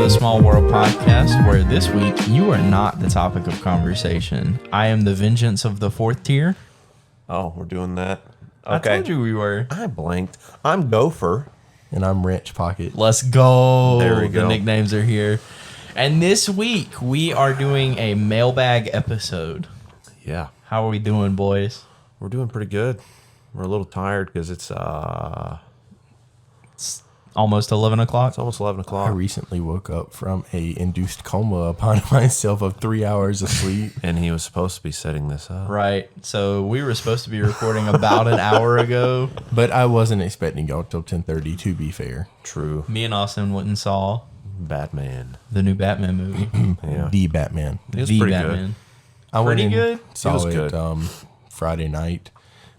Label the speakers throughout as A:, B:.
A: the Small World Podcast, where this week you are not the topic of conversation. I am the vengeance of the fourth tier.
B: Oh, we're doing that. Okay.
A: I told you we were.
B: I blanked. I'm Gopher.
C: And I'm Wrench Pocket.
A: Let's go.
B: There we go.
A: The nicknames are here. And this week we are doing a mailbag episode.
B: Yeah.
A: How are we doing, boys?
B: We're doing pretty good. We're a little tired because it's
A: Almost 11 o'clock.
B: almost 11
C: I
B: o'clock.
C: recently woke up from a induced coma upon myself of 3 hours of sleep.
B: And he was supposed to be setting this up.
A: Right. So we were supposed to be recording about an hour ago.
C: But I wasn't expecting y'all till 10:30, to be fair.
B: True.
A: Me and Austin went and saw
B: Batman.
A: the new Batman movie.
B: Yeah.
C: The Batman.
B: It was
A: The
B: pretty
A: Batman.
C: I went
A: Pretty
C: and
A: good?
C: Saw
B: It was
C: it
B: good.
C: Friday night.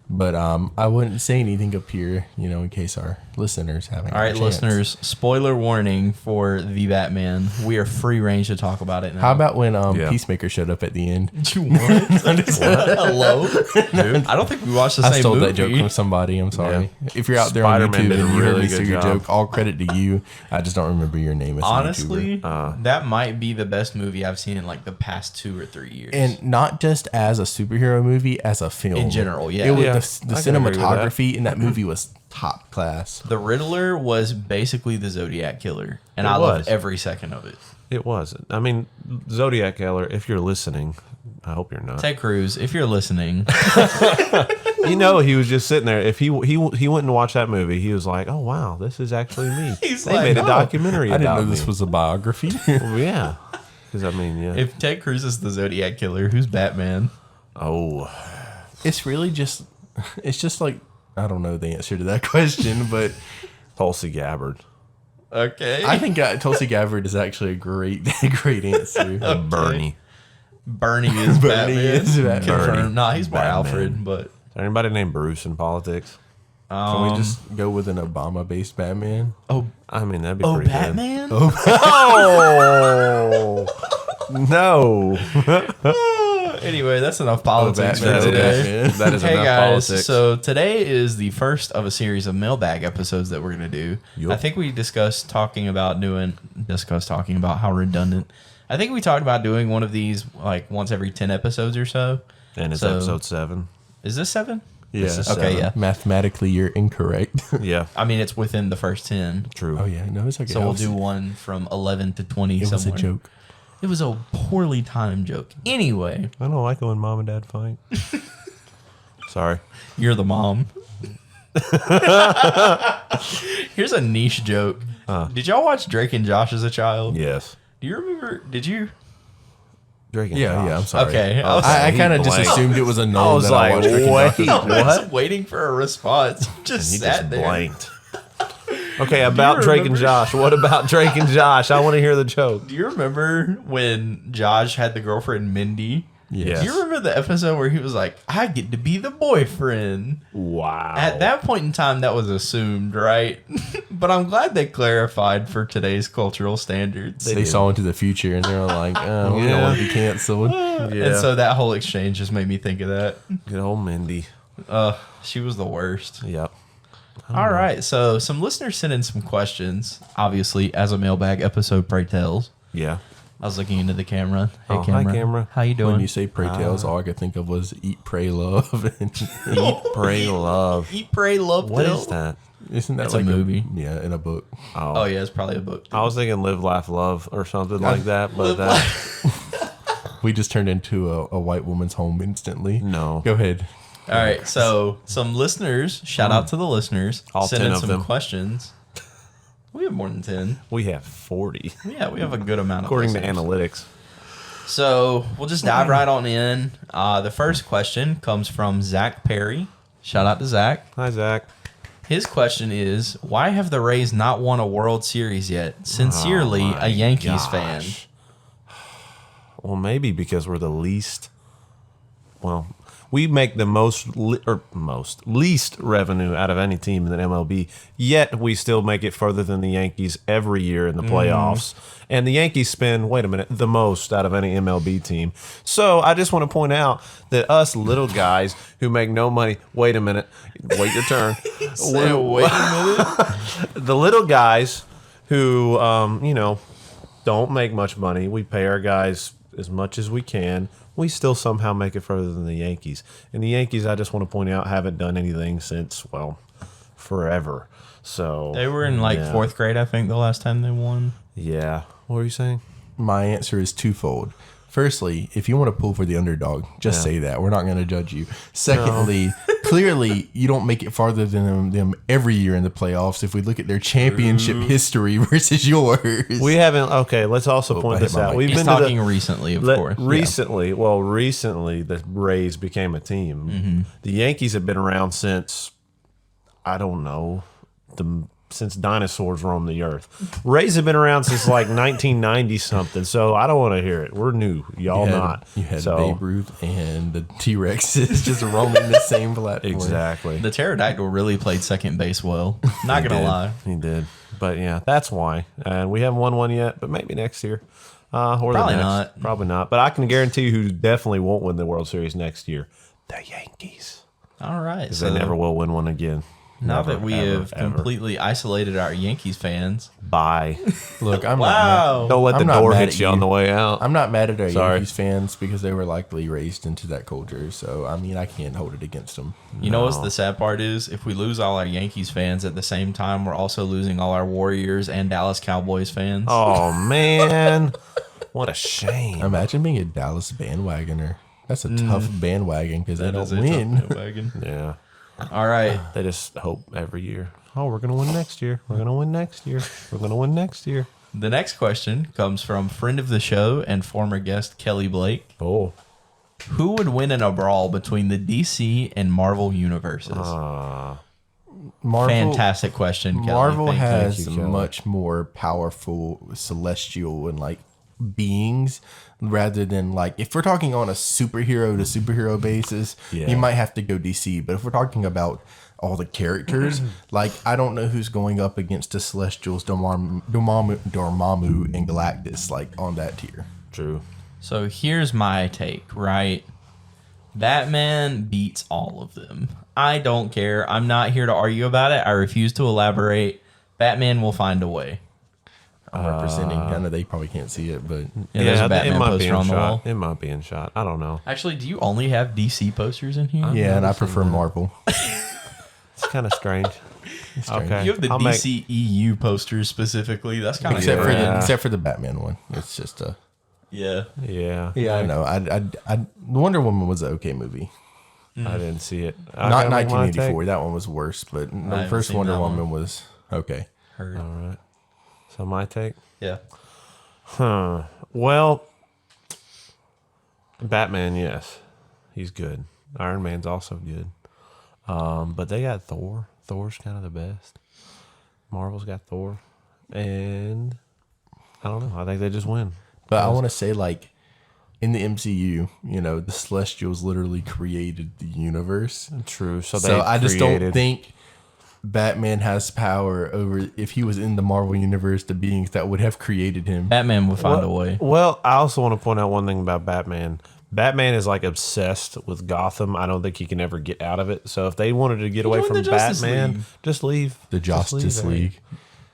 C: But I wouldn't say anything up here, in case our listeners haven't.
A: All right, listeners, spoiler warning for The Batman. We are free range to talk about it now.
C: How about when
B: Yeah.
C: Peacemaker showed up at the end?
A: You what? Hello? Dude, I don't think we watched the
C: I
A: same
C: stole
A: movie.
C: that joke from somebody. I'm sorry. If you're out there
B: Spider-Man
C: on YouTube
B: did a
C: and you heard
B: really
C: me
B: good
C: say your
B: job.
C: joke, all credit to you. I just don't remember your name as a
A: Honestly,
C: YouTuber.
A: that might be the best movie I've seen in like the past 2 or 3 years.
C: And not just as a superhero movie, as a film.
A: In general, yeah.
C: It was
B: Yeah,
C: the
B: I can agree with
C: cinematography in that movie was top class.
A: the Riddler was basically the Zodiac Killer, and
B: It
A: I loved
B: was.
A: every second of it.
B: It was. I mean, Zodiac Killer, if you're listening, I hope you're not.
A: Ted Cruz, if you're listening,
B: He was just sitting there. If he went and watched that movie, he was like, "Oh wow, this is actually me."
A: He's
B: they
A: like,
B: made a
A: "Oh,
B: documentary
C: I didn't
B: about
C: know this
B: me.
C: was a biography.
B: Well, yeah. Because I mean, yeah.
A: if Ted Cruz is the Zodiac Killer, who's Batman?
B: Oh,
C: It's really just, it's just like, I don't know the answer to that question, but
B: Tulsi Gabbard,
A: Okay.
C: I think Tulsi Gabbard is actually a great answer.
B: Bernie.
A: Bernie is
C: Bernie
A: Batman.
C: is Batman.
A: Confirmed.
B: Bernie.
A: Nah, he's more
B: Batman.
A: Alfred, but
B: Is there anybody named Bruce in politics?
C: Can we just go with an Obama-based Batman?
B: I mean, that'd be pretty
A: Batman?
B: good. Oh no!
A: Anyway, that's enough politics for
C: Batman.
A: today.
C: Batman.
B: That is
A: Hey
B: enough
A: guys,
B: politics.
A: so today is the first of a series of mailbag episodes that we're gonna do.
B: Yup.
A: I think we discussed talking about how redundant. I think we talked about doing one of these like once every 10 episodes or so.
B: And it's
A: So-
B: episode 7.
A: Is this 7?
C: Yeah.
B: This is
A: Okay,
B: 7.
A: yeah.
C: Mathematically, you're incorrect.
B: Yeah,
A: I mean, it's within the first 10.
B: true.
C: Oh, yeah. No, it's okay.
A: So we'll do one from 11 to 20
C: It was
A: somewhere.
C: a joke.
A: It was a poorly timed joke. Anyway,
B: I don't like it when mom and dad fight. Sorry.
A: you're the mom. Here's a niche joke. Did y'all watch Drake and Josh as a child?
B: Yes.
A: Do you remember? Did you?
B: Drake and
C: Yeah,
B: Josh.
C: yeah. I'm sorry.
A: Okay. I was,
C: I
B: He
C: kind of just
B: blanked.
C: assumed it was a
B: I
C: known
B: was
C: that
B: like,
C: I watched Drake and
B: wait,
C: Josh.
A: I was
B: what?
A: waiting for a response. Just
B: He
A: sat
B: just
A: there.
B: blanked. Okay, about Drake and
A: remember?
B: Josh. What about Drake and Josh? I want to hear the joke.
A: Do you remember when Josh had the girlfriend Mindy?
B: Yes.
A: Do you remember the episode where he was like, "I get to be the boyfriend"?
B: Wow.
A: At that point in time, that was assumed, right? But I'm glad they clarified for today's cultural standards.
C: They saw into the future and they were like, oh, we don't
B: Yeah.
C: want to be canceled.
A: And so that whole exchange just made me think of that.
B: Good old Mindy.
A: She was the worst.
B: Yep.
A: All right, so some listeners sent in some questions. Obviously, as a mailbag episode, pray tells.
B: Yeah.
A: I was looking into the camera. Hey,
B: Oh, hi, camera.
A: How you doing?
C: When you say pray tales, all I could think of was eat, pray, love. And
B: Eat, pray, love.
A: Eat, pray, love.
B: What
A: tell.
B: is that?
C: isn't that
A: It's a
C: like
A: movie.
C: Yeah, in a book.
A: Oh yeah, it's probably a book.
B: I was thinking live, laugh, love or something like that, but
C: We just turned into a white woman's home instantly.
B: no.
C: Go ahead.
A: All right, so some listeners, shout out to the listeners,
B: All
A: sent
B: 10
A: in
B: of
A: some
B: them.
A: questions. We have more than 10.
B: We have 40,
A: Yeah, we have a good amount of
B: according to
A: listeners.
B: analytics.
A: So we'll just dive right on in. The first question comes from Zach Perry. Shout out to Zach.
B: Hi, Zach.
A: His question is, why have the Rays not won a World Series yet? Sincerely,
B: Oh my
A: a Yankees
B: gosh.
A: fan.
B: Well, maybe because we're the least. Well, we make the least revenue out of any team in the MLB. Yet we still make it further than the Yankees every year in the playoffs. And the Yankees spend, wait a minute, the most out of any MLB team. So I just want to point out that us little guys who make no money. Wait a minute. Wait your turn.
A: Wait a minute.
B: The little guys who, don't make much money. We pay our guys as much as we can. We still somehow make it further than the Yankees. And the Yankees, I just want to point out, haven't done anything since, well, forever. So
A: They were in like fourth grade, I think, the last time they won.
B: Yeah. What were you saying?
C: My answer is twofold. Firstly, if you want to pull for the underdog, just say that. We're not going to judge you. Secondly, clearly, you don't make it farther than them every year in the playoffs if we look at their championship history versus yours.
B: We haven't. Okay, let's also point this out. We've
A: He's
B: been
A: talking
B: to
A: recently, of course.
B: recently, the Rays became a team. The Yankees have been around since, I don't know, since dinosaurs roamed the earth. Rays have been around since like 1990 something. So I don't want to hear it. We're new, y'all not.
C: You had Babe Ruth and the T-Rexes just roaming the same platform.
B: Exactly.
A: The pterodactyl really played second base well. Not going to lie.
B: He did. But yeah, that's why. And we haven't won one yet, but maybe next year. Or
A: Probably
B: the next.
A: not.
B: Probably not. But I can guarantee you who definitely won't win the World Series next year. The Yankees.
A: All right.
B: Because they never will win one again.
A: Now
B: Never,
A: that we
B: ever,
A: have
B: ever.
A: completely isolated our Yankees fans.
B: Bye.
C: Look, I'm
A: Wow.
B: Don't let the
C: I'm not
B: door
C: mad
B: hit
C: at
B: you on
C: you.
B: the way out.
C: I'm not mad at our
B: Sorry.
C: Yankees fans because they were likely raised into that culture. So, I mean, I can't hold it against them.
A: You know what's the sad part is? If we lose all our Yankees fans at the same time, we're also losing all our Warriors and Dallas Cowboys fans.
B: Oh, man. What a shame.
C: Imagine being a Dallas bandwagoner. That's a tough bandwagon because they
A: That is
C: don't
A: a tough
C: win.
A: bandwagon.
B: Yeah.
A: All right.
B: They just hope every year. Oh, we're going to win next year. We're going to win next year. We're going to win next year.
A: The next question comes from friend of the show and former guest Kelly Blake.
B: Oh.
A: Who would win in a brawl between the DC and Marvel universes?
C: Marvel,
A: Fantastic question, Kelly.
C: Marvel
A: Thank you.
C: has
B: Thank you, Kelly.
C: much more powerful celestial and like beings rather than like if we're talking on a superhero to superhero basis,
B: Yeah.
C: you might have to go DC. But if we're talking about all the characters, like I don't know who's going up against the Celestials, Dormammu, and Galactus, like on that tier.
B: True.
A: So here's my take, right? Batman beats all of them. I don't care. I'm not here to argue about it. I refuse to elaborate. Batman will find a way.
C: I'm representing. I know they probably can't see it, but
A: Yeah, there's a Batman
B: it might be
A: poster
B: in
A: on the
B: shot.
A: wall.
B: It might be in shot. I don't know.
A: Actually, do you only have DC posters in here?
C: yeah, and I prefer Marvel.
B: It's kind of strange. Okay.
A: You have the
B: I'll make-
A: DCEU posters specifically. That's kind of
C: Except for the Batman one, it's just a.
A: Yeah.
B: Yeah.
C: Yeah, I know. Wonder Woman was an okay movie.
B: I didn't see it. I
C: Not
B: gotta make my
C: 1984.
B: take.
C: That one was worse, but the
A: haven't
C: first
A: seen
C: Wonder
A: that one.
C: Woman was okay.
A: Heard.
B: All right. So my take.
A: Yeah.
B: Huh. Well, Batman, yes, he's good. Iron Man's also good. But they got Thor. Thor's kind of the best. Marvel's got Thor, and I don't know. I think they just win.
C: But I want to say, like, in the MCU, you know, the Celestials literally created the universe.
B: True. So
C: I just don't
B: created-
C: think Batman has power over, if he was in the Marvel universe, the beings that would have created him.
A: Batman will find a way.
B: Well, I also want to point out one thing about Batman. Batman is like obsessed with Gotham. I don't think he can ever get out of it. So if they wanted to get away
A: joined
B: from
A: the Justice
B: Batman,
A: League.
B: just leave.
C: The
B: Just leave
C: Justice
B: it.
C: League.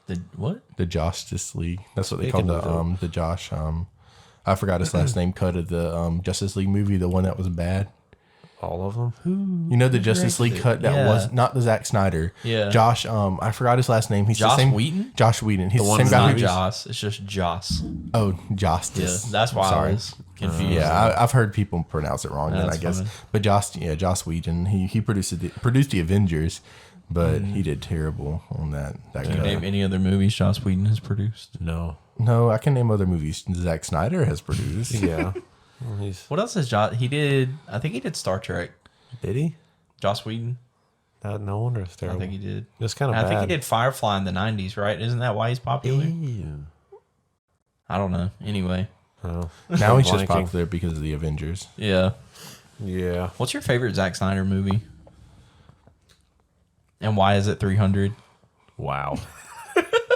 A: The what?
C: The Justice League. That's what they
B: Speaking
C: call
B: of
C: the Josh. I forgot his last name. Cut of the Justice League movie, the one that was bad.
B: All of them.
C: You know the Justice League cut that
A: Yeah.
C: was not the Zack Snyder.
A: Yeah.
C: Josh. I forgot his last name. He's
A: Joss
C: the same.
A: Whedon?
C: Josh Whedon. He's the,
B: one
C: same
B: that's
C: guy.
A: Not
C: Who
A: Joss. It's just Joss.
C: Oh,
A: Yeah,
C: Justice.
A: that's why I
C: Sorry.
A: was confused.
C: Yeah, I've heard people pronounce it wrong. Then I
A: That's
C: guess,
A: fine.
C: but Joss Whedon. He produced the Avengers, but he did terrible on that.
A: Can you
C: cut.
A: name any other movies Joss Whedon has produced?
B: No.
C: No, I can name other movies Zack Snyder has produced.
B: Yeah. Well, he's
A: What else has Joss? He did. I think he did Star Trek.
B: did he?
A: Joss Whedon.
B: No wonder it's
A: I
B: terrible.
A: think he did.
B: It's kind of
A: I
B: bad.
A: think he did Firefly in the '90s, right? Isn't that why he's popular?
B: Ew.
A: I don't know. Anyway,
B: Oh.
C: Now he's just
B: Blanking.
C: popular because of the Avengers.
A: yeah.
B: Yeah.
A: What's your favorite Zack Snyder movie? And why is it 300?
B: Wow.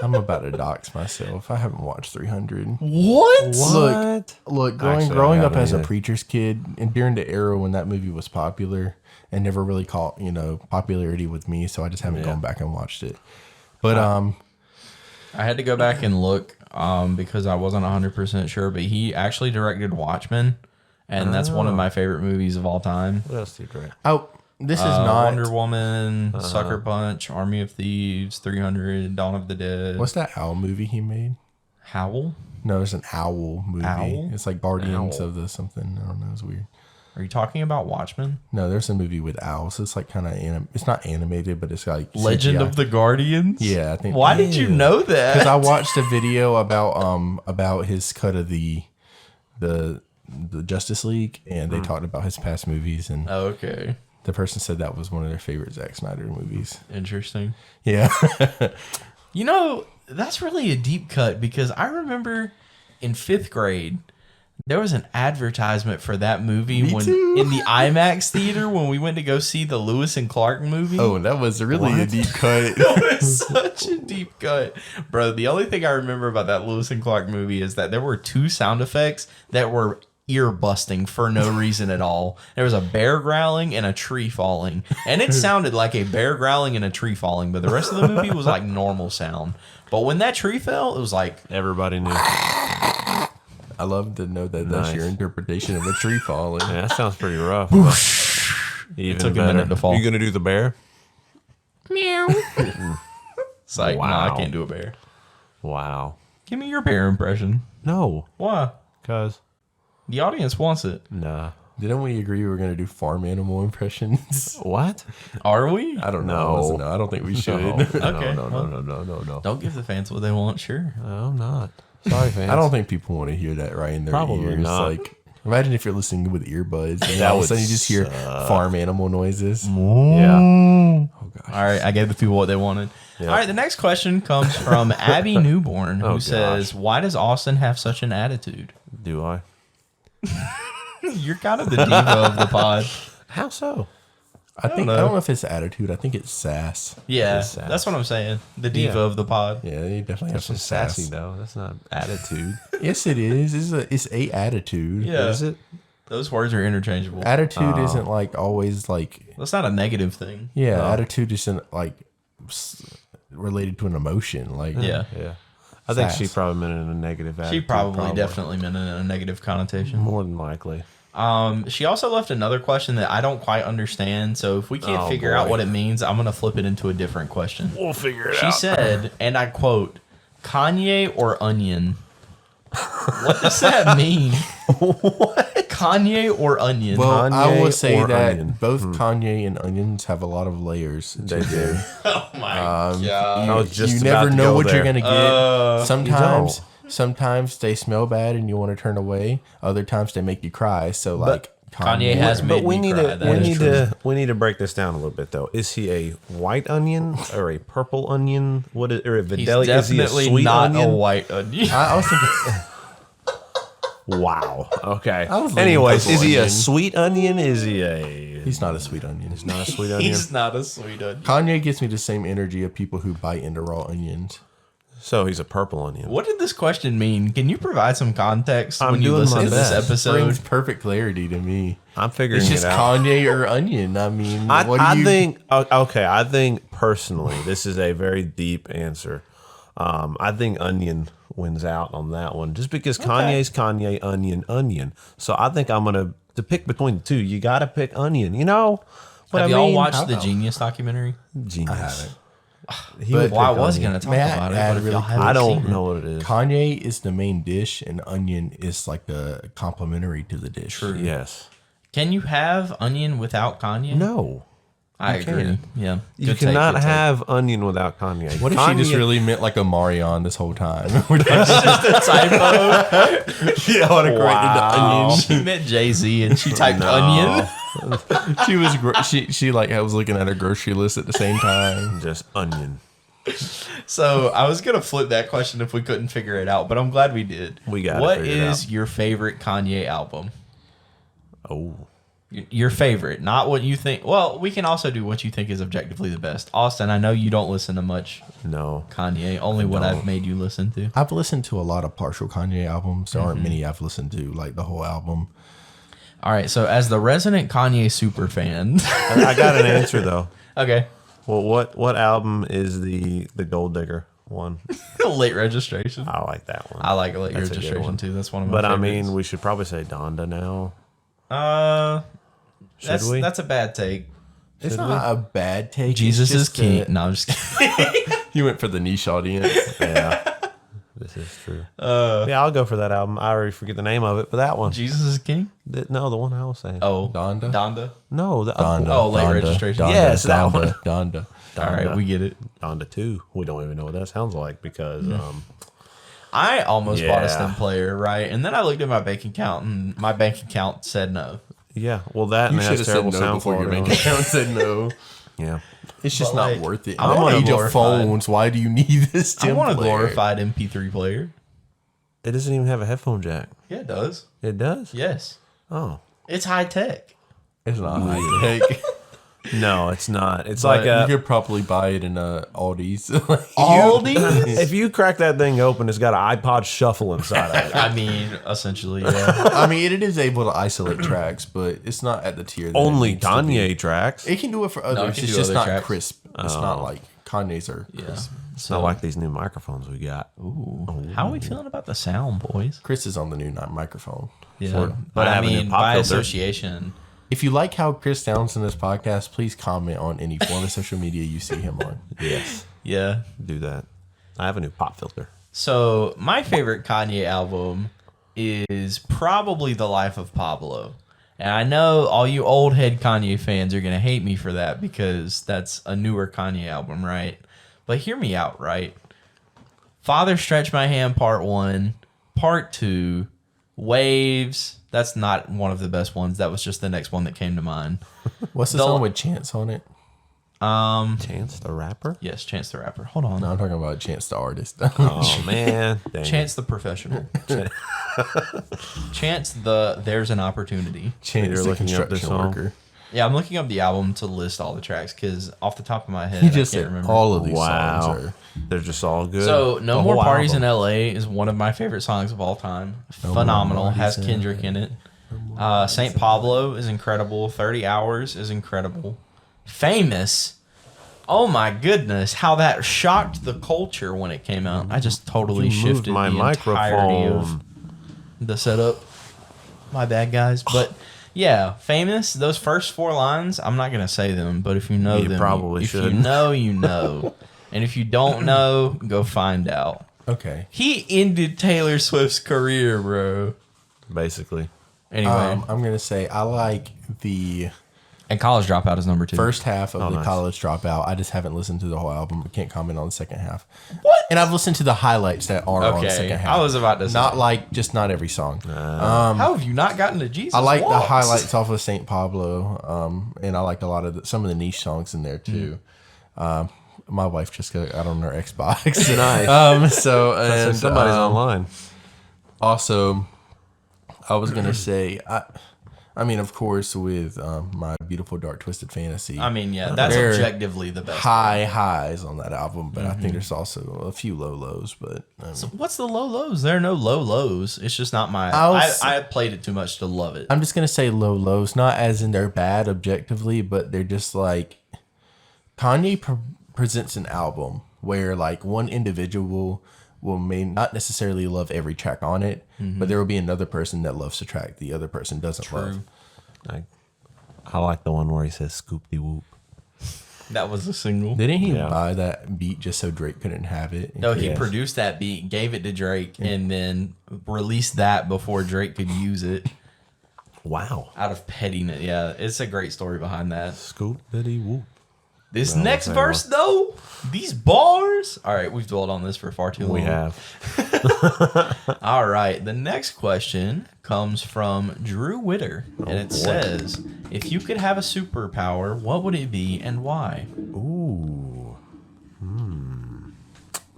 C: I'm about to dox myself. I haven't watched 300.
A: What?
C: Look,
B: Actually, I
C: growing up
B: haven't
C: as a
B: either.
C: preacher's kid and during the era when that movie was popular and never really caught, popularity with me, so I just haven't gone back and watched it. But
A: I had to go back and look because I wasn't 100% sure, but he actually directed Watchmen, and that's one of my favorite movies of all time.
B: What else did you direct?
C: Oh, this is not.
A: Wonder Woman, Sucker Punch, Army of Thieves, 300, Dawn of the Dead.
C: What's that owl movie he made?
A: Howl?
C: No, it's an owl movie.
A: Owl?
C: It's like Guardians
A: Owl.
C: of the something. I don't know. It's weird.
A: Are you talking about Watchmen?
C: No, there's a movie with owls. It's like kind of it's not animated, but it's like
A: Legend
C: CGI.
A: of the Guardians?
C: Yeah, I think.
A: Why did you know that?
C: Because I watched a video about his cut of the Justice League, and they talked about his past movies, and
A: Oh, okay.
C: the person said that was one of their favorite Zack Snyder movies.
A: Interesting.
C: Yeah.
A: You know, that's really a deep cut because I remember in 5th grade, there was an advertisement for that movie
C: Me too.
A: in the IMAX theater when we went to go see the Lewis and Clark movie.
C: Oh, that was really a deep cut.
A: It was such a deep cut. Bro, the only thing I remember about that Lewis and Clark movie is that there were 2 sound effects that were ear busting for no reason at all. There was a bear growling and a tree falling. And it sounded like a bear growling and a tree falling, but the rest of the movie was like normal sound. But when that tree fell, it was like...
B: Everybody knew.
C: I love to know that that's your interpretation of a tree falling.
B: Yeah, that sounds pretty rough. Even
A: took a minute to fall.
B: You gonna do the bear?
A: It's like,
B: Wow.
A: nah, I can't do a bear.
B: Wow.
A: Give me your bear impression.
B: No,
A: Why?
B: cause
A: The audience wants it.
B: nah.
C: Didn't we agree we were going to do farm animal impressions?
B: What?
A: Are we?
C: I don't
B: No.
C: know. I don't think we should.
B: No,
A: Okay,
B: no,
A: well.
B: no.
A: Don't give the fans what they want, sure.
B: I'm not. Sorry, fans.
C: I don't think people want to hear that right in their
B: Probably
C: ears.
B: not.
C: Like, imagine if you're listening with earbuds and
B: That
C: all of a
B: would
C: sudden you just hear farm animal noises.
B: Yeah.
C: Oh gosh.
A: All right, I gave the people what they wanted.
B: Yeah.
A: All right, the next question comes from Abby Newborn, who
B: Oh,
A: says, "Why does Austin have such an attitude?"
B: Do I?
A: You're kind of the diva of the pod.
B: How so?
C: I don't know if it's attitude. I think it's sass.
A: Yeah,
B: It's sass.
A: that's what I'm saying. The diva
B: Yeah.
A: of the pod.
C: Yeah, you definitely have
B: That's
C: some
B: just
C: sass.
B: sassy though. That's not attitude.
C: Yes, it is. It's a attitude.
A: Yeah,
B: Is it?
A: those words are interchangeable.
C: Attitude isn't like always like
A: That's not a negative thing.
C: attitude isn't like related to an emotion. Like
A: Yeah,
B: Yeah. I think she
C: Sass.
B: probably meant it in a negative attitude.
A: she probably definitely meant it in a negative connotation.
B: More than likely.
A: She also left another question that I don't quite understand. So if we can't
B: Oh,
A: figure out
B: boy.
A: what it means, I'm gonna flip it into a different question.
B: We'll figure it
A: She said, and I quote, "Kanye or onion?" What does that mean? What? Kanye or onion?
C: Well, I
B: Kanye
C: will say
B: or
C: that
B: onion?
C: both Kanye and onions have a lot of layers.
B: They do.
A: Oh my god.
B: I was just
C: You
B: about
C: never
B: to
C: know
B: go
C: what you're
B: there.
C: gonna get.
B: don't.
C: Sometimes they smell bad and you want to turn away. Other times they make you cry. So like
A: Kanye has made
B: But we
A: me
B: need
A: cry.
B: to
A: That is true.
B: we need to break this down a little bit though. Is he a white onion or a purple onion? What is or a
A: He's
B: Vidalia? Is he a
A: definitely
B: sweet
A: not
B: onion?
A: a white onion.
C: I was thinking.
B: Wow. Okay.
C: I was leaning
B: Anyways,
C: purple
B: is he a
C: onion.
B: sweet onion? Is he a?
C: He's not a sweet onion.
B: He's not a sweet onion.
A: He's not a sweet onion.
C: Kanye gives me the same energy of people who bite into raw onions.
B: So he's a purple onion.
A: What did this question mean? Can you provide some context
B: I'm
A: when you
B: doing
A: listen
B: my
A: to this
B: best.
A: episode?
C: Brings perfect clarity to me.
B: I'm figuring
C: It's just
B: it out.
C: Kanye or onion. I mean, what do
B: I
C: you
B: think okay. I think personally, this is a very deep answer. I think onion wins out on that one, just because Kanye's Kanye, onion. So I think I'm gonna to pick between the two. You got to pick onion. You know what
A: Have
B: I
A: y'all
B: mean?
A: watched the Genius documentary?
B: Genius. He
C: But-
B: would
A: Well, I
B: pick
A: was
B: onion.
A: going to talk
C: May I
A: about it,
C: add
A: but if
C: really
A: y'all
C: quick?
A: haven't
B: I
A: seen
B: don't
A: it-
B: know what it is.
C: Kanye is the main dish and onion is like the complementary to the dish.
A: True.
B: Yes.
A: Can you have onion without Kanye?
B: No.
A: I agree.
B: can't.
A: Yeah.
B: You
A: Good take,
B: cannot
A: good take.
B: have onion without Kanye.
C: What if she just really meant like a Marion this whole time?
A: Just a typo.
C: She autocorrected the onion.
A: She meant Jay-Z and she typed onion.
C: She was she like I was looking at her grocery list at the same time.
B: just onion.
A: So I was gonna flip that question if we couldn't figure it out, but I'm glad we did.
B: We gotta
A: What
B: figure it
A: is
B: out.
A: your favorite Kanye album?
B: Oh.
A: Your favorite, not what you think. Well, we can also do what you think is objectively the best. Austin, I know you don't listen to much
B: No.
A: Kanye, only what I've made you listen to.
C: I've listened to a lot of partial Kanye albums. There aren't many I've listened to like the whole album.
A: All right, so as the resident Kanye super fan,
B: I got an answer though.
A: okay,
B: Well, what album is the Gold Digger? one.
A: Late registration.
B: I like that one.
A: I like late
B: That's a good
A: registration
B: one.
A: too. That's one of my
B: But I
A: favorites.
B: mean, we should probably say Donda now.
A: That's
B: we?
A: that's a bad take.
C: It's not a bad take. It's
A: Jesus is
C: just
A: king.
C: that-
A: No, I'm just kidding.
C: You went for the niche audience.
B: Yeah, this is true. Yeah, I'll go for that album. I already forget the name of it, but that one.
A: Jesus is king.
B: No, the one I was saying.
A: Oh,
C: Donda?
A: Donda.
B: No, the
C: Donda.
A: Oh, late
C: Donda,
A: registration.
C: Donda,
B: Yes, that one.
C: Donda.
A: All right, we get it.
B: Donda 2. We don't even know what that sounds like because
A: I almost bought a
B: Yeah.
A: stem player, right? And then I looked at my bank account, and my bank account said no.
B: yeah, well that
C: You
B: and it
C: should
B: has
C: have said
B: terrible
C: no
B: sound
C: before your
B: quality.
C: bank account said no.
B: Yeah.
C: It's just
A: But,
C: not
A: like,
C: worth it.
A: I
C: In the
A: want a
C: age of
A: glorified-
C: phones, why do you need this?
A: I want a
C: player?
A: glorified MP3 player.
B: It doesn't even have a headphone jack.
A: Yeah, it does.
B: It does?
A: Yes,
B: Oh.
A: it's high tech.
C: It's not high tech.
B: No, it's not. It's
C: Like
B: like a
C: you could probably buy it in Aldi's.
A: Aldi.
B: if you crack that thing open, it's got an iPod shuffle inside of it.
A: I mean, essentially, yeah.
C: I mean, it is able to isolate tracks, but it's not at the tier. That
B: Only
C: it needs to be.
B: Kanye tracks.
C: It can do it for
A: it
C: others.
A: can
C: It's
A: do
C: just
A: other
C: not
A: tracks.
C: crisp. It's not like Kanye's are
A: Yeah.
C: crisp.
B: It's not like these new microphones we got.
A: Ooh. How are we feeling about the sound, boys?
C: Chris is on the new microphone.
A: Yeah, but
B: I
A: I
B: have a new
A: mean,
B: pop
A: by
B: filter.
A: association,
C: If you like how Chris sounds in this podcast, please comment on any form of social media you see him on.
B: Yes.
A: yeah.
B: Do that. I have a new pop filter.
A: So my favorite Kanye album is probably The Life of Pablo. And I know all you old head Kanye fans are going to hate me for that because that's a newer Kanye album, right? But hear me out, right? Father Stretch My Hand Part 1, Part 2, Waves. That's not one of the best ones. That was just the next one that came to mind.
C: What's the
A: The-
C: song with Chance on it?
B: Chance the Rapper?
A: Yes, Chance the Rapper. Hold on.
C: No, I'm talking about Chance the artist.
B: Oh, man. Dang.
A: Chance the Professional. Chance the There's an Opportunity.
C: Chance
B: You're
C: the
B: looking up this
C: construction
B: song?
C: worker.
A: Yeah, I'm looking up the album to list all the tracks because off the top of my head,
C: He just
A: I can't
C: said
A: remember.
C: all of these
B: Wow.
C: songs are.
B: They're just all good.
A: So, No
B: The
A: More
B: whole
A: Parties
B: album.
A: in LA is one of my favorite songs of all time. Phenomenal. Has Kendrick in it. St. Pablo is incredible. 30 Hours is incredible. Famous. Oh my goodness, how that shocked the culture when it came out. I just totally
B: You moved
A: shifted
B: my
A: the entirety of
B: microphone.
A: the setup. My bad, guys. But yeah, Famous, those first 4 lines, I'm not going to say them, but if you know
B: You
A: them,
B: probably
A: if you
B: shouldn't.
A: know, you know. And if you don't know, go find out.
C: Okay.
A: He ended Taylor Swift's career, bro.
B: Basically.
A: Anyway,
C: I'm going to say I like the
A: and College Dropout is number 2.
C: first half of the
B: nice.
C: College Dropout. I just haven't listened to the whole album. I can't comment on the second half.
A: What?
C: And I've listened to the highlights that are on the
A: Okay,
C: second half.
A: I was about to say.
C: Not like, just not every song.
A: How have you not gotten to Jesus?
C: I like the
A: Walks?
C: highlights off of St. Pablo, and I liked a lot of some of the niche songs in there too. My wife just got on her Xbox.
B: Nice.
C: So
B: So
C: and
B: somebody's online.
C: also, I was gonna say, I mean, of course, with my beautiful dark twisted fantasy.
A: I mean, yeah, that's
C: They're
A: objectively the best.
C: high highs on that album, but I think there's also a few low lows. But
A: What's the low lows? There are no low lows. It's just not my.
C: I'll
A: I,
C: s-
A: I played it too much to love it.
C: I'm just gonna say low lows, not as in they're bad objectively, but they're just like Kanye presents an album where like one individual will may not necessarily love every track on it, but there will be another person that loves the track the other person doesn't love.
B: I like the one where he says scoop de whoop.
A: That was a single.
C: Didn't he
B: Yeah.
C: buy that beat just so Drake couldn't have it?
A: No, he
B: Yes.
A: produced that beat, gave it to Drake, and then released that before Drake could use it
B: Wow.
A: out of pettiness. Yeah, it's a great story behind that.
B: Scoop de whoop.
A: This
B: No,
A: next
B: say
A: verse, though, these bars. All right, we've dwelled on this for far too long.
B: We have.
A: All right, the next question comes from Drew Witter, and it says, "If you could have a superpower, what would it be and why?"
B: Ooh.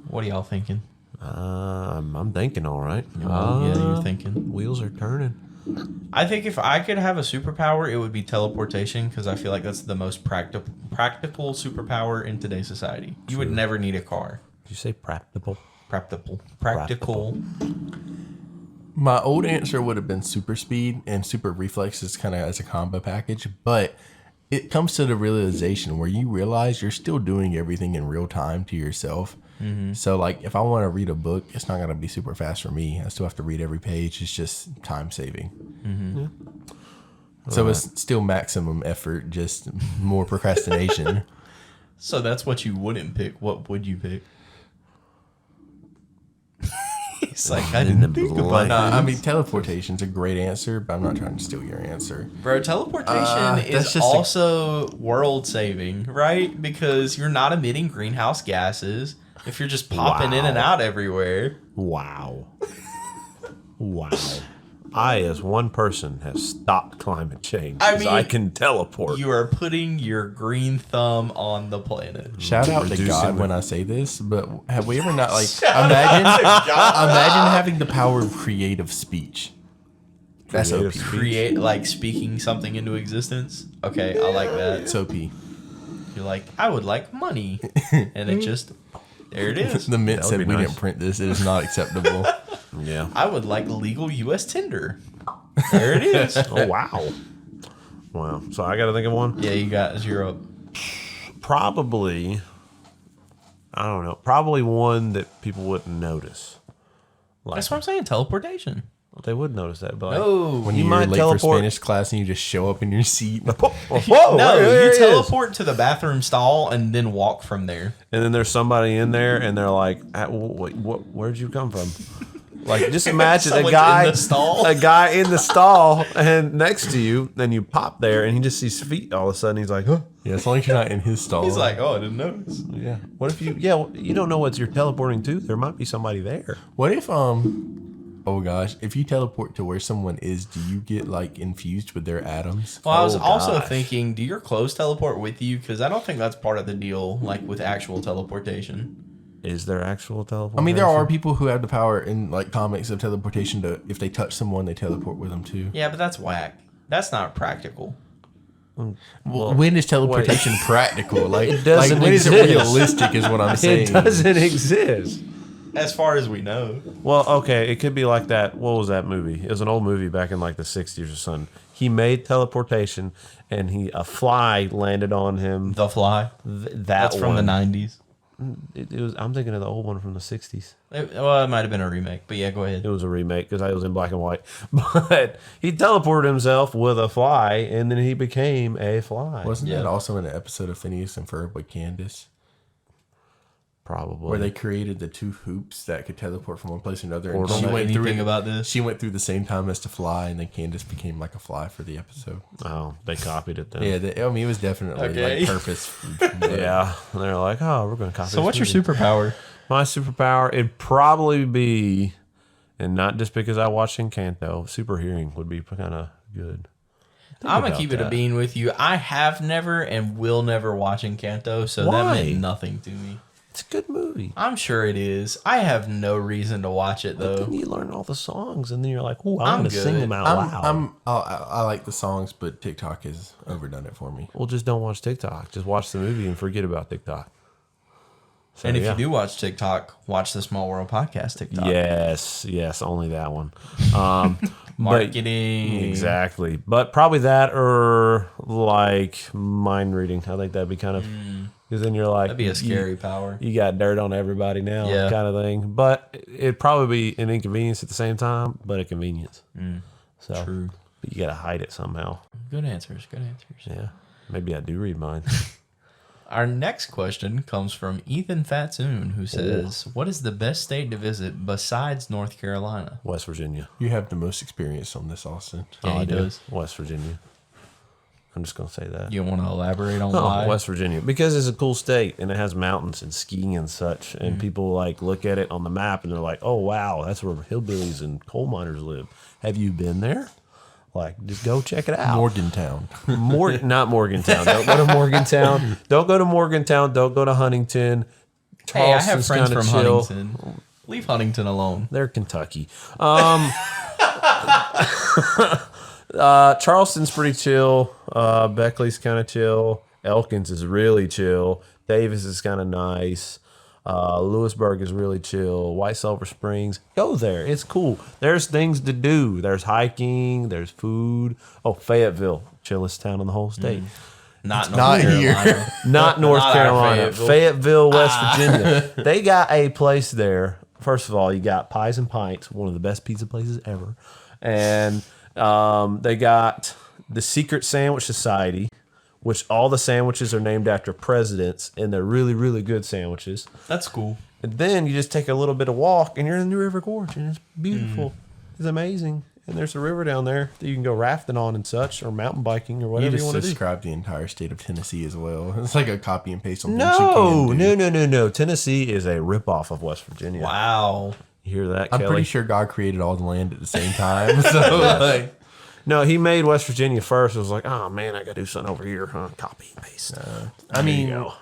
A: What are y'all thinking?
B: I'm thinking all right.
A: Yeah, you're thinking.
B: Wheels are turning.
A: I think if I could have a superpower, it would be teleportation because I feel like that's the most practical superpower in today's society. You would never need a car.
B: Did you say practical?
A: Practical.
C: My old answer would have been super speed and super reflexes kind of as a combo package, but it comes to the realization where you realize you're still doing everything in real time to yourself. So like if I want to read a book, it's not going to be super fast for me. I still have to read every page. It's just time saving. So it's still maximum effort, just more procrastination.
A: So that's what you wouldn't pick. What would you pick? It's like, I didn't think about
C: No,
A: that.
C: I mean, teleportation's a great answer, but I'm not trying to steal your answer.
A: Bro, teleportation
C: that's
A: is
C: just
A: also world saving, right? Because you're not emitting greenhouse gases if you're just popping in and
B: Wow.
A: out everywhere.
B: Wow. Wow. I, as one person, have stopped climate change.
A: I
B: 'Cause
A: mean,
B: I can teleport.
A: You are putting your green thumb on the planet.
C: Shout out to
B: Reducing
C: God
B: the-
C: when I say this, but have we ever not like imagine having the power of creative speech? That's
B: Creative
C: OP.
B: speech.
A: Create, like, speaking something into existence. Okay, I like that.
C: It's OP.
A: You're like, I would like money. And it just, there it is.
C: The Mint
B: That would
C: said
B: be
C: we
B: nice.
C: didn't print this. It is not acceptable.
B: Yeah.
A: I would like legal U.S. Tinder. There it is.
B: Oh, wow. Wow. So I got to think of one.
A: Yeah, you got 0.
B: Probably, I don't know, probably one that people wouldn't notice. Like,
A: That's what I'm saying. Teleportation.
B: they would notice that. But like,
A: No.
C: When
B: You
C: you're
B: might
C: late
B: teleport-
C: for Spanish class and you just show up in your seat.
B: whoa,
A: No,
B: there
A: you
B: it is.
A: teleport to the bathroom stall and then walk from there.
B: And then there's somebody in there, and they're like, where'd you come from? Like, just imagine a
A: Someone's
B: guy,
A: in the stall.
B: a guy in the stall, and next to you. Then you pop there, and he just sees feet. All of a sudden, he's like, huh?
C: Yeah, as long as you're not in his stall.
A: He's like, oh, I didn't notice.
B: Yeah. What if you? Yeah, well, you don't know what you're teleporting to. There might be somebody there.
C: What if oh gosh, if you teleport to where someone is, do you get like infused with their atoms?
A: Well, I was
B: Oh,
A: also
B: gosh.
A: thinking, do your clothes teleport with you? Because I don't think that's part of the deal, like with actual teleportation.
B: Is there actual teleportation?
C: I mean, there are people who have the power in like comics of teleportation to, if they touch someone, they teleport with them too.
A: Yeah, but that's whack. That's not practical.
C: Well, when is teleportation practical? Like,
B: It doesn't
C: when is it
B: exist.
C: realistic? Is what I'm saying.
B: It doesn't exist.
A: As far as we know.
B: Well, okay, it could be like that. What was that movie? It was an old movie back in like the 60s or something. He made teleportation, and a fly landed on him.
A: The Fly.
B: That's
A: That's from the 90s.
B: It was. I'm thinking of the old one from the 60s.
A: It might have been a remake, but yeah, go ahead.
B: It was a remake because I was in black and white. But he teleported himself with a fly, and then he became a fly.
C: Wasn't
A: Yeah.
C: that also in an episode of Phineas and Ferb with Candace,
B: Probably.
C: where they created the two hoops that could teleport from one place to another? And
A: Don't
C: she
A: know
C: went through
A: anything
C: it.
A: about this.
C: She went through the same time as the fly, and then Candace became like a fly for the episode.
B: Oh, they copied it then.
C: Yeah, I mean, it was definitely
A: Okay.
C: like purpose.
B: Yeah. And they're like, oh, we're going to copy
A: So
B: this
A: what's your
B: movie.
A: superpower?
B: My superpower, it'd probably be, and not just because I watched Encanto, super hearing would be kind of good.
A: I'm going
B: about
A: to keep it a
B: that.
A: bean with you. I have never and will never watch Encanto, so
B: Why?
A: that meant nothing to me.
B: It's a good movie.
A: I'm sure it is. I have no reason to watch it,
B: Then
A: though.
B: you learn all the songs, and then you're like, "Ooh,
A: I'm
B: I'm going to sing
A: good.
B: them out loud."
C: I like the songs, but TikTok has overdone it for me.
B: Well, just don't watch TikTok. Just watch the movie and forget about TikTok. So,
A: And if
B: yeah.
A: you do watch TikTok, watch the Small World Podcast TikTok.
B: yes, only that one. but-
A: Marketing.
B: exactly. But probably that or like mind reading. I think that'd be kind of because then you're like,
A: That'd be a scary power.
B: You got dirt on everybody now,
A: Yeah.
B: kind of thing. But it'd probably be an inconvenience at the same time, but a convenience. So
A: True.
B: But you got to hide it somehow.
A: Good answers. Good answers.
B: Yeah. Maybe I do read mine.
A: Our next question comes from Ethan Fatsoon, who says, "What is the best state to visit besides North Carolina?"
B: West Virginia.
C: You have the most experience on this, Austin.
A: Yeah, he
B: I do.
A: does.
B: West Virginia. I'm just going to say that.
A: You want to elaborate on
B: Oh,
A: why?
B: West Virginia, because it's a cool state and it has mountains and skiing and such, and people like look at it on the map and they're like, "Oh wow, that's where hillbillies and coal miners live." Have you been there? Like, just go check it out.
C: Morgantown.
B: Not Morgantown. Don't go to Morgantown. Don't go to Morgantown. Don't go to Huntington.
A: Hey, I have
B: Charleston's
A: friends
B: kinda
A: from
B: chill.
A: Huntington. Leave Huntington alone.
B: They're Kentucky. Charleston's pretty chill. Beckley's kind of chill. Elkins is really chill. Davis is kind of nice. Lewisburg is really chill. White Silver Springs, go there. It's cool. There's things to do. There's hiking. There's food. Oh, Fayetteville, chillest town in the whole state.
A: Not
C: not here.
A: Carolina.
B: Not North
A: Not our
B: Carolina.
A: Fayetteville.
B: Fayetteville, West Virginia. They got a place there. First of all, you got Pies and Pints, one of the best pizza places ever. And they got the Secret Sandwich Society, which all the sandwiches are named after presidents, and they're really, really good sandwiches.
A: That's cool.
B: And then you just take a little bit of walk, and you're in the River Gorge, and it's beautiful. It's amazing. And there's a river down there that you can go rafting on and such, or mountain biking, or
C: You
B: whatever you,
C: just
B: want to do.
C: described the entire state of Tennessee as well. It's like a copy and paste on things
B: No,
C: you can do.
B: no. Tennessee is a ripoff of West Virginia.
A: Wow.
B: You hear that,
C: I'm
B: Kelly?
C: pretty sure God created all the land at the same time. So like,
B: No, he made West Virginia first. It was like, oh man, I got to do something over here. Huh? Copy and paste.
C: I mean,
B: go.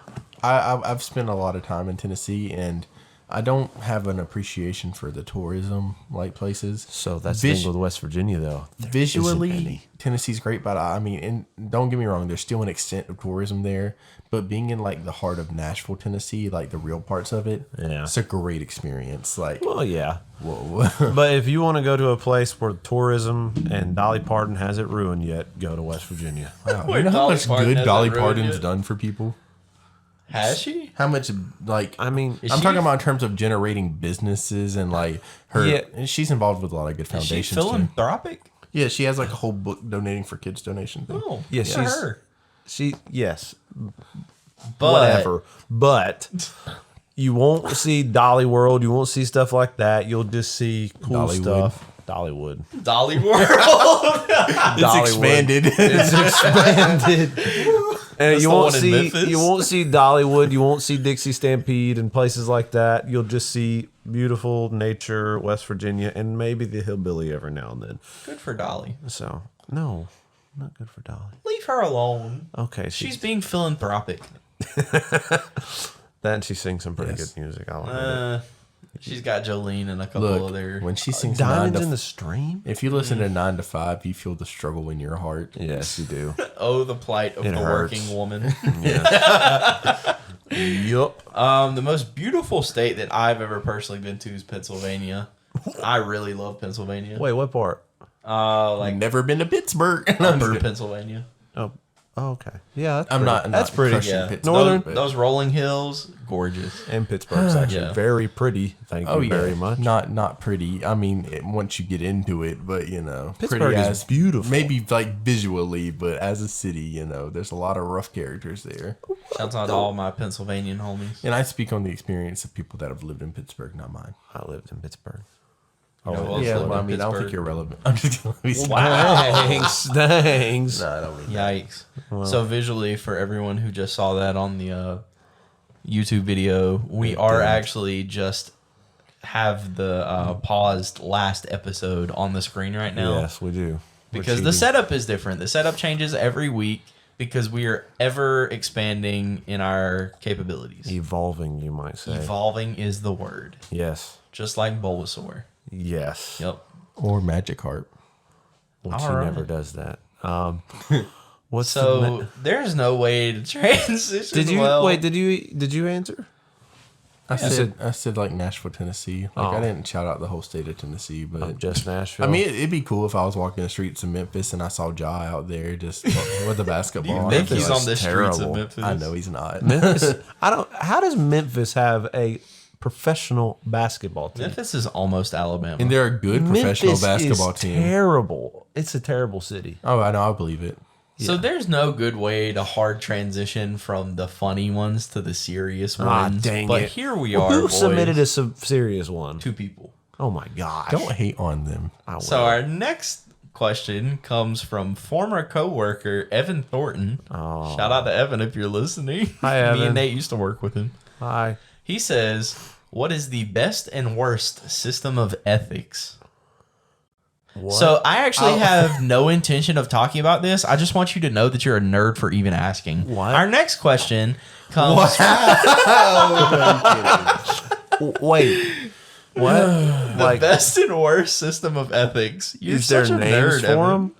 C: I've spent a lot of time in Tennessee, and I don't have an appreciation for the tourism like places.
B: So that's the thing with West Virginia, though.
C: Visually, Tennessee's great, but I mean, and don't get me wrong, there's still an extent of tourism there. But being in like the heart of Nashville, Tennessee, like the real parts of it,
B: Yeah.
C: it's a great experience. Like,
B: Well, yeah.
C: whoa.
B: But if you want to go to a place where tourism and Dolly Parton hasn't ruined yet, go to West Virginia.
C: Wow,
A: Wait,
C: you know how
A: Dolly
C: much
A: Parton
C: good
A: hasn't
C: Dolly
A: ruined
C: Parton's
A: it?
C: done for people?
A: Has she?
C: How much, like,
B: I mean,
A: Is
C: I'm
A: she-
C: talking about in terms of generating businesses and like her.
B: Yeah.
C: She's involved with a lot of good
A: Is she
C: foundations. Too.
A: philanthropic?
C: Yeah, she has like a whole book donating for kids donation thing.
A: Oh,
B: Yeah,
A: good for
B: she's-
A: her.
B: yes,
A: But
B: whatever. But you won't see Dolly World. You won't see stuff like that. You'll just see cool
C: Dollywood.
B: stuff. Dollywood.
A: Dolly World.
C: It's
B: Dollywood.
C: expanded.
B: It's expanded. And
A: That's
B: you
A: the
B: won't
A: one in
B: see
A: Memphis?
B: you won't see Dollywood. You won't see Dixie Stampede and places like that. You'll just see beautiful nature, West Virginia, and maybe the hillbilly every now and then.
A: Good for Dolly.
B: So no, not good for Dolly.
A: Leave her alone.
B: Okay,
A: She's being philanthropic.
B: then she sings some pretty
C: Yes.
B: good music. I like it.
A: She's got Jolene and a couple
C: Look,
A: other.
C: when she sings nine
B: Diamonds
C: to,
B: in the Stream.
C: if you listen to 9 to 5, you feel the struggle in your heart.
B: Yes, you do.
A: Oh, the plight of
B: It
A: the
B: hurts.
A: working woman.
B: Yup.
A: The most beautiful state that I've ever personally been to is Pennsylvania. I really love Pennsylvania.
B: Wait, what part?
A: Like
C: I've never been to Pittsburgh.
A: upper Pennsylvania.
B: Oh, okay. Yeah, that's
C: I'm
B: pretty.
C: not.
B: That's pretty.
C: crushing
A: Yeah,
C: Pittsburgh,
B: Northern-
C: but-
A: those rolling hills, gorgeous.
B: And Pittsburgh's actually
A: Yeah.
B: very pretty. Thank you
C: Oh yeah,
B: very much.
C: Not pretty. I mean, once you get into it, but you know,
B: Pittsburgh
C: pretty
B: is
C: as
B: beautiful.
C: Maybe like visually, but as a city, you know, there's a lot of rough characters there.
A: Shouts out to all my Pennsylvanian homies.
C: And I speak on the experience of people that have lived in Pittsburgh, not mine.
B: I lived in Pittsburgh.
A: You know who else
C: Yeah,
A: lived
C: well, I
A: in
C: mean, I don't think
A: Pittsburgh?
C: you're relevant. I'm just kidding.
B: Thanks. Thanks.
C: No, I don't mean
A: Yikes. So visually, for everyone who just saw that on the YouTube video, we are actually just have the paused last episode on the screen right now.
B: Yes, we do.
A: Because the setup is different. The setup changes every week because we are ever expanding in our capabilities.
B: Evolving, you might say.
A: Evolving is the word.
B: Yes.
A: Just like Bulbasaur.
B: Yes.
A: Yep.
C: Or Magikarp.
B: Which
A: All
B: he
A: right.
B: never does that. What's
A: So there's no way to transition.
B: did you
A: well.
B: wait? Did you answer?
C: I said like Nashville, Tennessee. Like I didn't shout out the whole state of Tennessee, but
B: Just Nashville.
C: I mean, it'd be cool if I was walking the streets of Memphis and I saw Ja out there just with a basketball.
A: I think he's
B: Memphis
A: on the
B: is
A: streets of
B: terrible.
A: Memphis.
C: I know he's not.
B: Memphis. I don't. How does Memphis have a professional basketball team?
A: Memphis is almost Alabama.
C: And they're a good professional
B: Memphis
C: basketball
B: is
C: team.
B: Terrible. It's a terrible city.
C: Oh, I know. I believe it.
A: So there's no good way to hard transition from the funny ones to the serious ones.
B: dang
A: but
B: it.
A: here we
B: Well,
A: are.
B: who
A: boys.
B: submitted a serious one?
A: 2 people.
B: Oh my gosh!
C: Don't hate on them.
B: I
A: So
B: will.
A: our next question comes from former coworker Evan Thornton. Shout out to Evan if you're listening.
B: Hi,
A: Me
B: Evan.
A: and Nate used to work with him.
B: Hi.
A: He says, "What is the best and worst system of ethics?"
B: What?
A: So I actually have no intention of talking about this. I just want you to know that you're a nerd for even asking.
B: What?
A: Our next question comes
B: Wait. What?
A: the best and worst system of ethics. You're
B: Is there
A: such a
B: names
A: nerd,
B: for
A: Evan.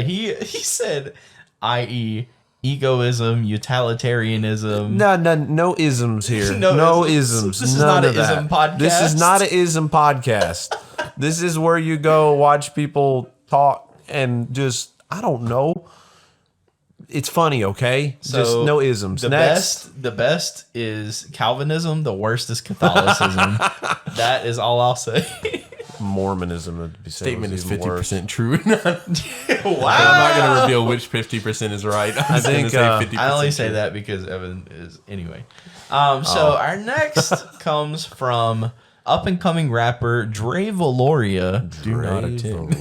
B: them?
A: He said, i.e., egoism, utilitarianism.
B: No isms here.
A: No
B: No
A: isms.
B: isms.
A: This is
B: None
A: not
B: of
A: an
B: that.
A: ism podcast.
B: This is not an ism podcast. This is where you go watch people talk and just, I don't know, It's funny, okay?
A: So
B: Just no isms.
A: The best is Calvinism. The worst is Catholicism. That is all I'll say.
B: Mormonism would be
C: Statement is
B: even worse.
C: 50% true.
A: Wow.
C: I'm not going to reveal which 50% is right. I
B: think,
C: say 50%
A: I only say
C: true.
A: that because Evan is anyway. So our next comes from up and coming rapper Dre Valoria,
C: Do not attend.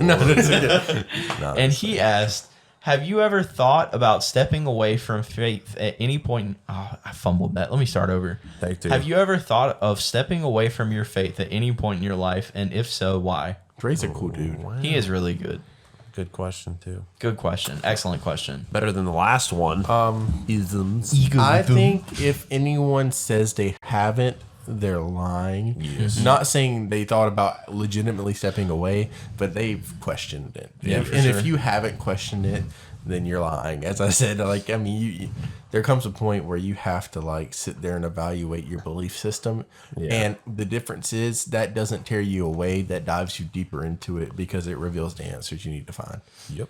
A: and he asked, "Have you ever thought about stepping away from faith at any point?" Oh, I fumbled that. Let me start over.
B: Take two.
A: Have you ever thought of stepping away from your faith at any point in your life, and if so, why?
C: Dre's a cool dude.
B: Wow.
A: He is really good.
B: Good question, too.
A: Good question. Excellent question.
B: Better than the last one. Isms.
C: I think if anyone says they haven't, they're lying.
B: Yes.
C: Not saying they thought about legitimately stepping away, but they've questioned it.
A: Yeah,
C: and
A: for
C: if
A: sure.
C: you haven't questioned it, then you're lying. As I said, like, I mean, there comes a point where you have to like sit there and evaluate your belief system.
B: Yeah.
C: And the difference is that doesn't tear you away. That dives you deeper into it because it reveals the answers you need to find.
A: Yep.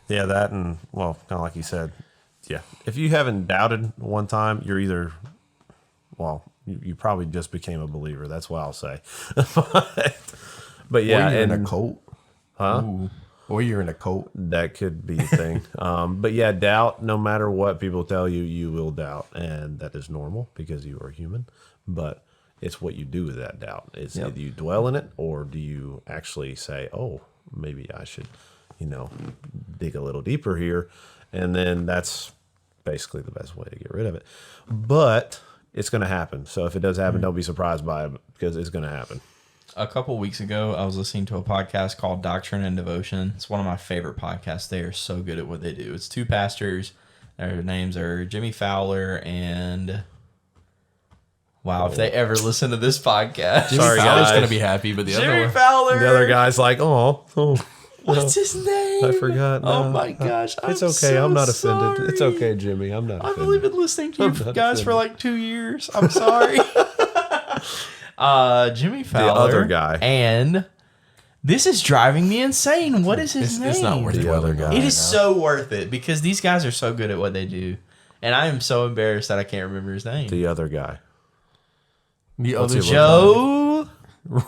B: Yeah, that and, well, kind of like you said, yeah. If you haven't doubted one time, you're either, well, you probably just became a believer. That's what I'll say. But yeah,
C: or you're in
B: and
C: a cult.
B: Huh?
C: Ooh. Or you're in a cult.
B: that could be a thing. But yeah, doubt, no matter what people tell you, you will doubt. And that is normal because you are human. But it's what you do with that doubt. It's either you dwell in it or do you actually say, oh, maybe I should, dig a little deeper here. And then that's basically the best way to get rid of it. But it's going to happen. So if it does happen, don't be surprised by it because it's going to happen.
A: A couple weeks ago, I was listening to a podcast called Doctrine and Devotion. It's one of my favorite podcasts. They are so good at what they do. It's two pastors. Their names are Jimmy Fowler and... Wow, if they ever listen to this podcast.
C: Jimmy
B: Sorry,
C: Fowler's
B: guys.
C: going to be happy, but the other
A: Jimmy
C: one.
A: Fowler!
B: The other guy's like, oh,
A: What's his name?
B: I forgot.
A: Oh
B: No,
A: my gosh.
B: It's
A: I'm
B: okay.
A: so
B: I'm not offended. It's
A: sorry.
B: okay, Jimmy. I'm not
A: I've
B: offended.
A: only been listening to you
B: I'm not
A: guys for
B: offended.
A: like 2 years. I'm sorry. Jimmy Fowler.
B: other guy.
A: And this is driving me insane. What is his name?
C: It's not worth
B: The
C: it.
B: other guy.
A: It is so worth it because these guys are so good at what they do. And I am so embarrassed that I can't remember his name.
B: The other guy.
C: The
B: What's
C: other
B: he
A: Joe.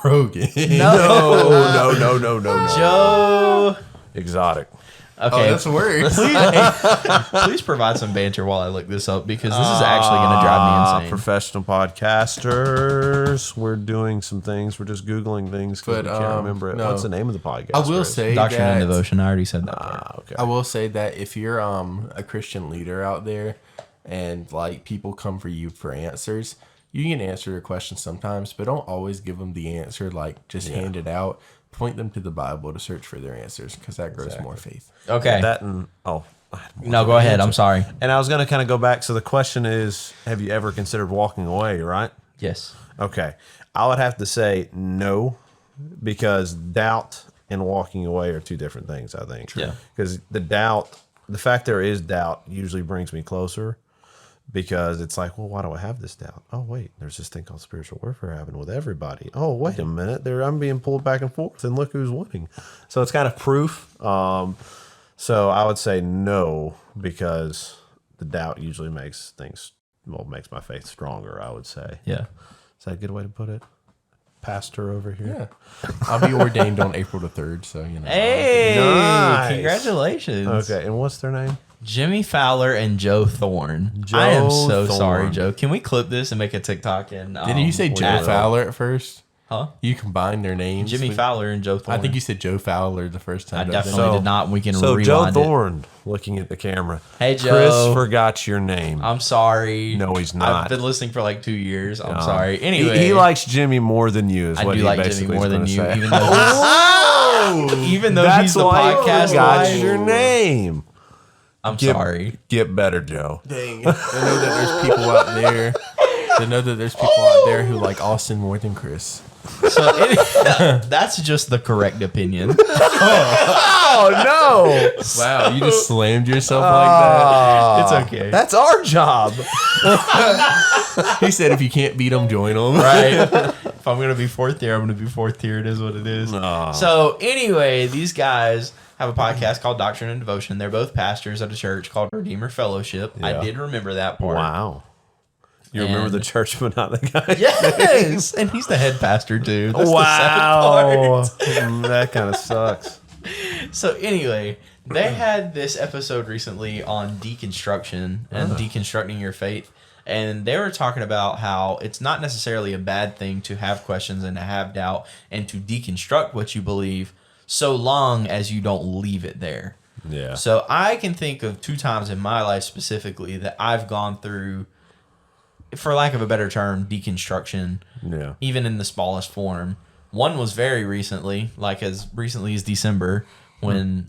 C: Rogan.
B: No.
A: Joe.
B: Exotic.
A: Okay.
C: Oh, that's worse.
A: Please provide some banter while I look this up because this is actually going to drive me insane.
B: Professional podcasters. We're doing some things. We're just Googling things because
C: But,
B: we can't remember it.
C: no.
B: What's the name of the podcast?
C: I will
B: Chris?
C: say
A: Doctrine and
C: that
A: Devotion. I already said that part.
B: Okay.
C: I will say that if you're a Christian leader out there and like people come for you for answers, you can answer their questions sometimes, but don't always give them the answer. Like just hand it out. Point them to the Bible to search for their answers because that grows more faith.
A: Okay.
B: That and I had more
A: No,
B: to
A: go ahead.
B: answer.
A: I'm sorry.
B: And I was going to kind of go back. So the question is, have you ever considered walking away? Right.
A: Yes.
B: Okay. I would have to say no, because doubt and walking away are two different things, I think.
A: Yeah.
B: Because the fact there is doubt usually brings me closer, because it's like, well, why do I have this doubt? Oh, wait, there's this thing called spiritual warfare happening with everybody. Oh, wait a minute. I'm being pulled back and forth, and look who's winning. So it's kind of proof. So I would say no, because the doubt usually makes my faith stronger, I would say.
A: Yeah.
B: Is that a good way to put it? Pastor over here.
C: Yeah. I'll be ordained on April the 3rd, so
A: Hey,
B: Nice.
A: congratulations.
B: Okay, and what's their name?
A: Jimmy Fowler and Joe Thorne.
B: Joe
A: I am so
B: Thorne.
A: sorry, Joe. Can we clip this and make a TikTok? And
C: Didn't you say Joe
A: at-
C: Fowler at first?
A: Huh?
C: You combined their names.
A: Jimmy Fowler and Joe Thorne.
C: I think you said Joe Fowler the first time.
A: I
C: didn't
A: definitely
C: you?
A: did not. We can
B: So
A: rewind
B: Joe
A: it.
B: Thorne, looking at the camera.
A: Hey, Joe.
B: Chris forgot your name.
A: I'm sorry.
B: No, he's not.
A: I've been listening for like 2 years. I'm sorry.
B: He-
A: Anyway,
B: he likes Jimmy more than you. Is
A: I
B: what
A: do
B: he
A: like
B: basically
A: Jimmy more
B: is
A: than
B: gonna
A: you,
B: say.
A: even though even though he's the
B: why
A: podcast
B: he got
A: guy.
B: your name.
A: I'm sorry.
B: Get better, Joe.
C: Dang. They know that there's people out there. They know that there's people out there who like Austin more than Chris.
A: So that's just the correct opinion.
B: Oh no!
C: Wow, you just slammed yourself like
A: It's okay.
B: That's our job.
C: that. He said if you can't beat them, join them.
A: Right. If I'm going to be fourth tier, I'm going to be fourth tier. It is what it is.
B: No.
A: So anyway, these guys have a podcast called Doctrine and Devotion. They're both pastors at a church called Redeemer Fellowship.
B: Yeah.
A: I did remember that part.
B: Wow. You remember the church, but not the guy.
A: Yes, and he's the head pastor too. That's
B: Wow.
A: the sad part.
B: That kind of sucks.
A: So anyway, they had this episode recently on deconstruction and deconstructing your faith. And they were talking about how it's not necessarily a bad thing to have questions and to have doubt and to deconstruct what you believe so long as you don't leave it there.
B: Yeah.
A: So I can think of 2 times in my life specifically that I've gone through, for lack of a better term, deconstruction, even in the smallest form. One was very recently, like as recently as December, when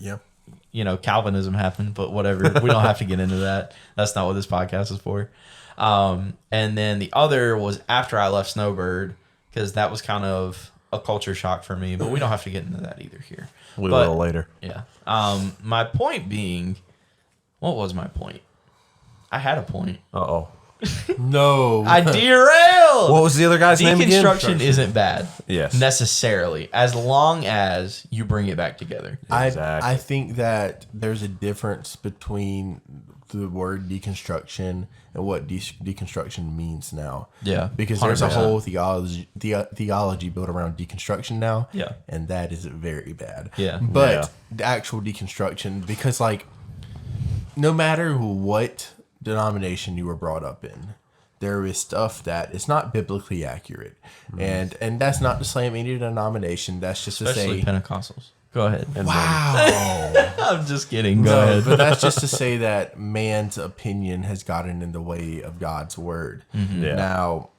A: Calvinism happened, but whatever. We don't have to get into that. That's not what this podcast is for. And then the other was after I left Snowbird, because that was kind of a culture shock for me, but we don't have to get into that either here.
B: We will later.
A: Yeah. My point being, what was my point? I had a point.
B: Uh-oh.
C: No.
A: I derailed.
B: What was the other guy's name again?
A: Deconstruction isn't bad.
B: Yes.
A: Necessarily, as long as you bring it back together.
B: Exactly.
C: I think that there's a difference between the word deconstruction and what deconstruction means now.
A: Yeah,
C: because there's a
A: 100%.
C: whole theology built around deconstruction now.
A: Yeah.
C: And that is very bad.
A: Yeah.
C: But the actual deconstruction, because like no matter what denomination you were brought up in, there is stuff that is not biblically accurate. And that's not to slam any denomination. That's just
A: Especially
C: to say
A: Pentecostals. Go ahead.
C: wow.
A: I'm just kidding. Go
C: No,
A: ahead.
C: but that's just to say that man's opinion has gotten in the way of God's word.
B: Yeah.
C: Now,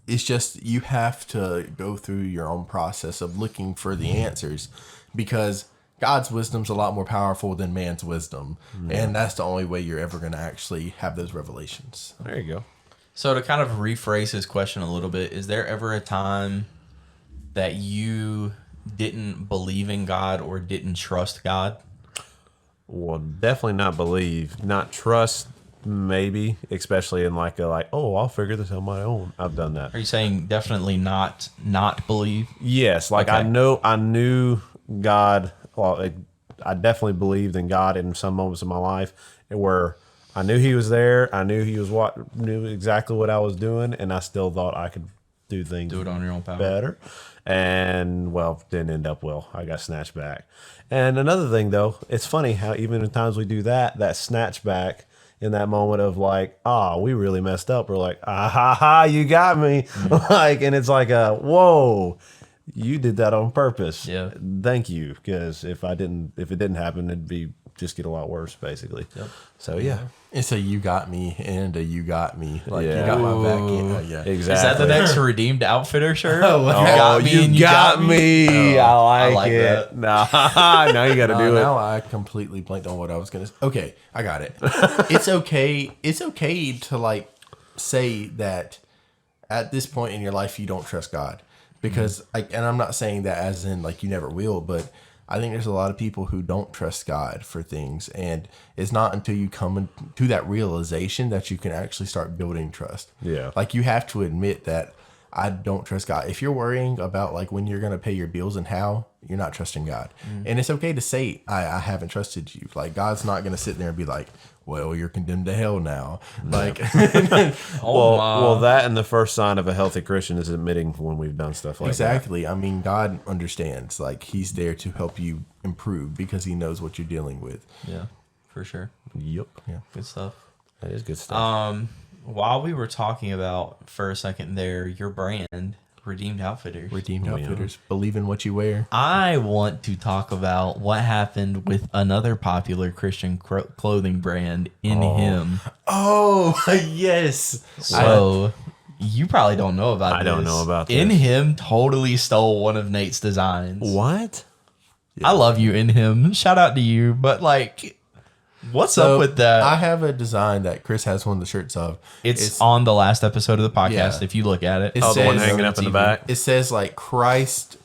C: it's just you have to go through your own process of looking for the answers, because God's wisdom's a lot more powerful than man's wisdom. And that's the only way you're ever going to actually have those revelations.
B: There you go.
A: So to kind of rephrase his question a little bit, is there ever a time that you didn't believe in God or didn't trust God?
B: Well, definitely not believe, not trust, maybe, especially in I'll figure this on my own. I've done that.
A: Are you saying definitely not believe?
B: Yes, like
A: Okay.
B: I knew God. Well, I definitely believed in God in some moments of my life where I knew He was there. I knew He was knew exactly what I was doing, and I still thought I could do things
A: Do it on your own power.
B: better. And well, didn't end up well. I got snatched back. And another thing, though, it's funny how even in times we do that snatch back in that moment of like, we really messed up. We're like, you got me. And it's like whoa, you did that on purpose.
A: Yeah.
B: Thank you. Because if it didn't happen, it'd be just get a lot worse, basically.
A: Yep.
B: So yeah.
C: It's a you got me and a you got me. Like
B: Yeah.
C: you got my back. Yeah.
B: Exactly.
A: Is that the next Redeemed Outfitter shirt?
C: Oh,
A: You got me and you got me.
B: I
A: I like
B: it.
A: that.
B: Nah, now you got to do it.
C: Now I completely blanked on what I was gonna. Okay, I got it. It's okay. It's okay to like say that at this point in your life you don't trust God, because and I'm not saying that as in like you never will, but I think there's a lot of people who don't trust God for things, and it's not until you come to that realization that you can actually start building trust.
B: Yeah.
C: Like you have to admit that I don't trust God. If you're worrying about like when you're going to pay your bills and how, you're not trusting God. And it's okay to say, I haven't trusted you. Like God's not going to sit there and be like, well, you're condemned to hell now. Like,
B: Well, that and the first sign of a healthy Christian is admitting when we've done stuff like
C: exactly. I mean, God understands. Like He's there to help you improve because He knows what you're dealing with.
A: Yeah, for sure.
B: that. Yep.
C: Yeah.
A: Good stuff.
B: That is good stuff.
A: While we were talking about for a second there, your brand, Redeemed Outfitters.
C: Redeemed Outfitters. Believe in what you wear.
A: I want to talk about what happened with another popular Christian clothing brand, In Him.
C: Oh, yes.
A: So you probably don't know about
B: I
A: this.
B: don't know about
A: In
B: this.
A: Him totally stole one of Nate's designs.
B: What?
A: I love you, In Him. Shout out to you. But like, what's up with that?
C: I have a design that Chris has one of the shirts of.
A: it's on the last episode of the podcast.
C: Yeah.
A: If you look at it,
C: It
B: Oh, the one
C: says-
B: hanging up in the back?
C: It says like Christ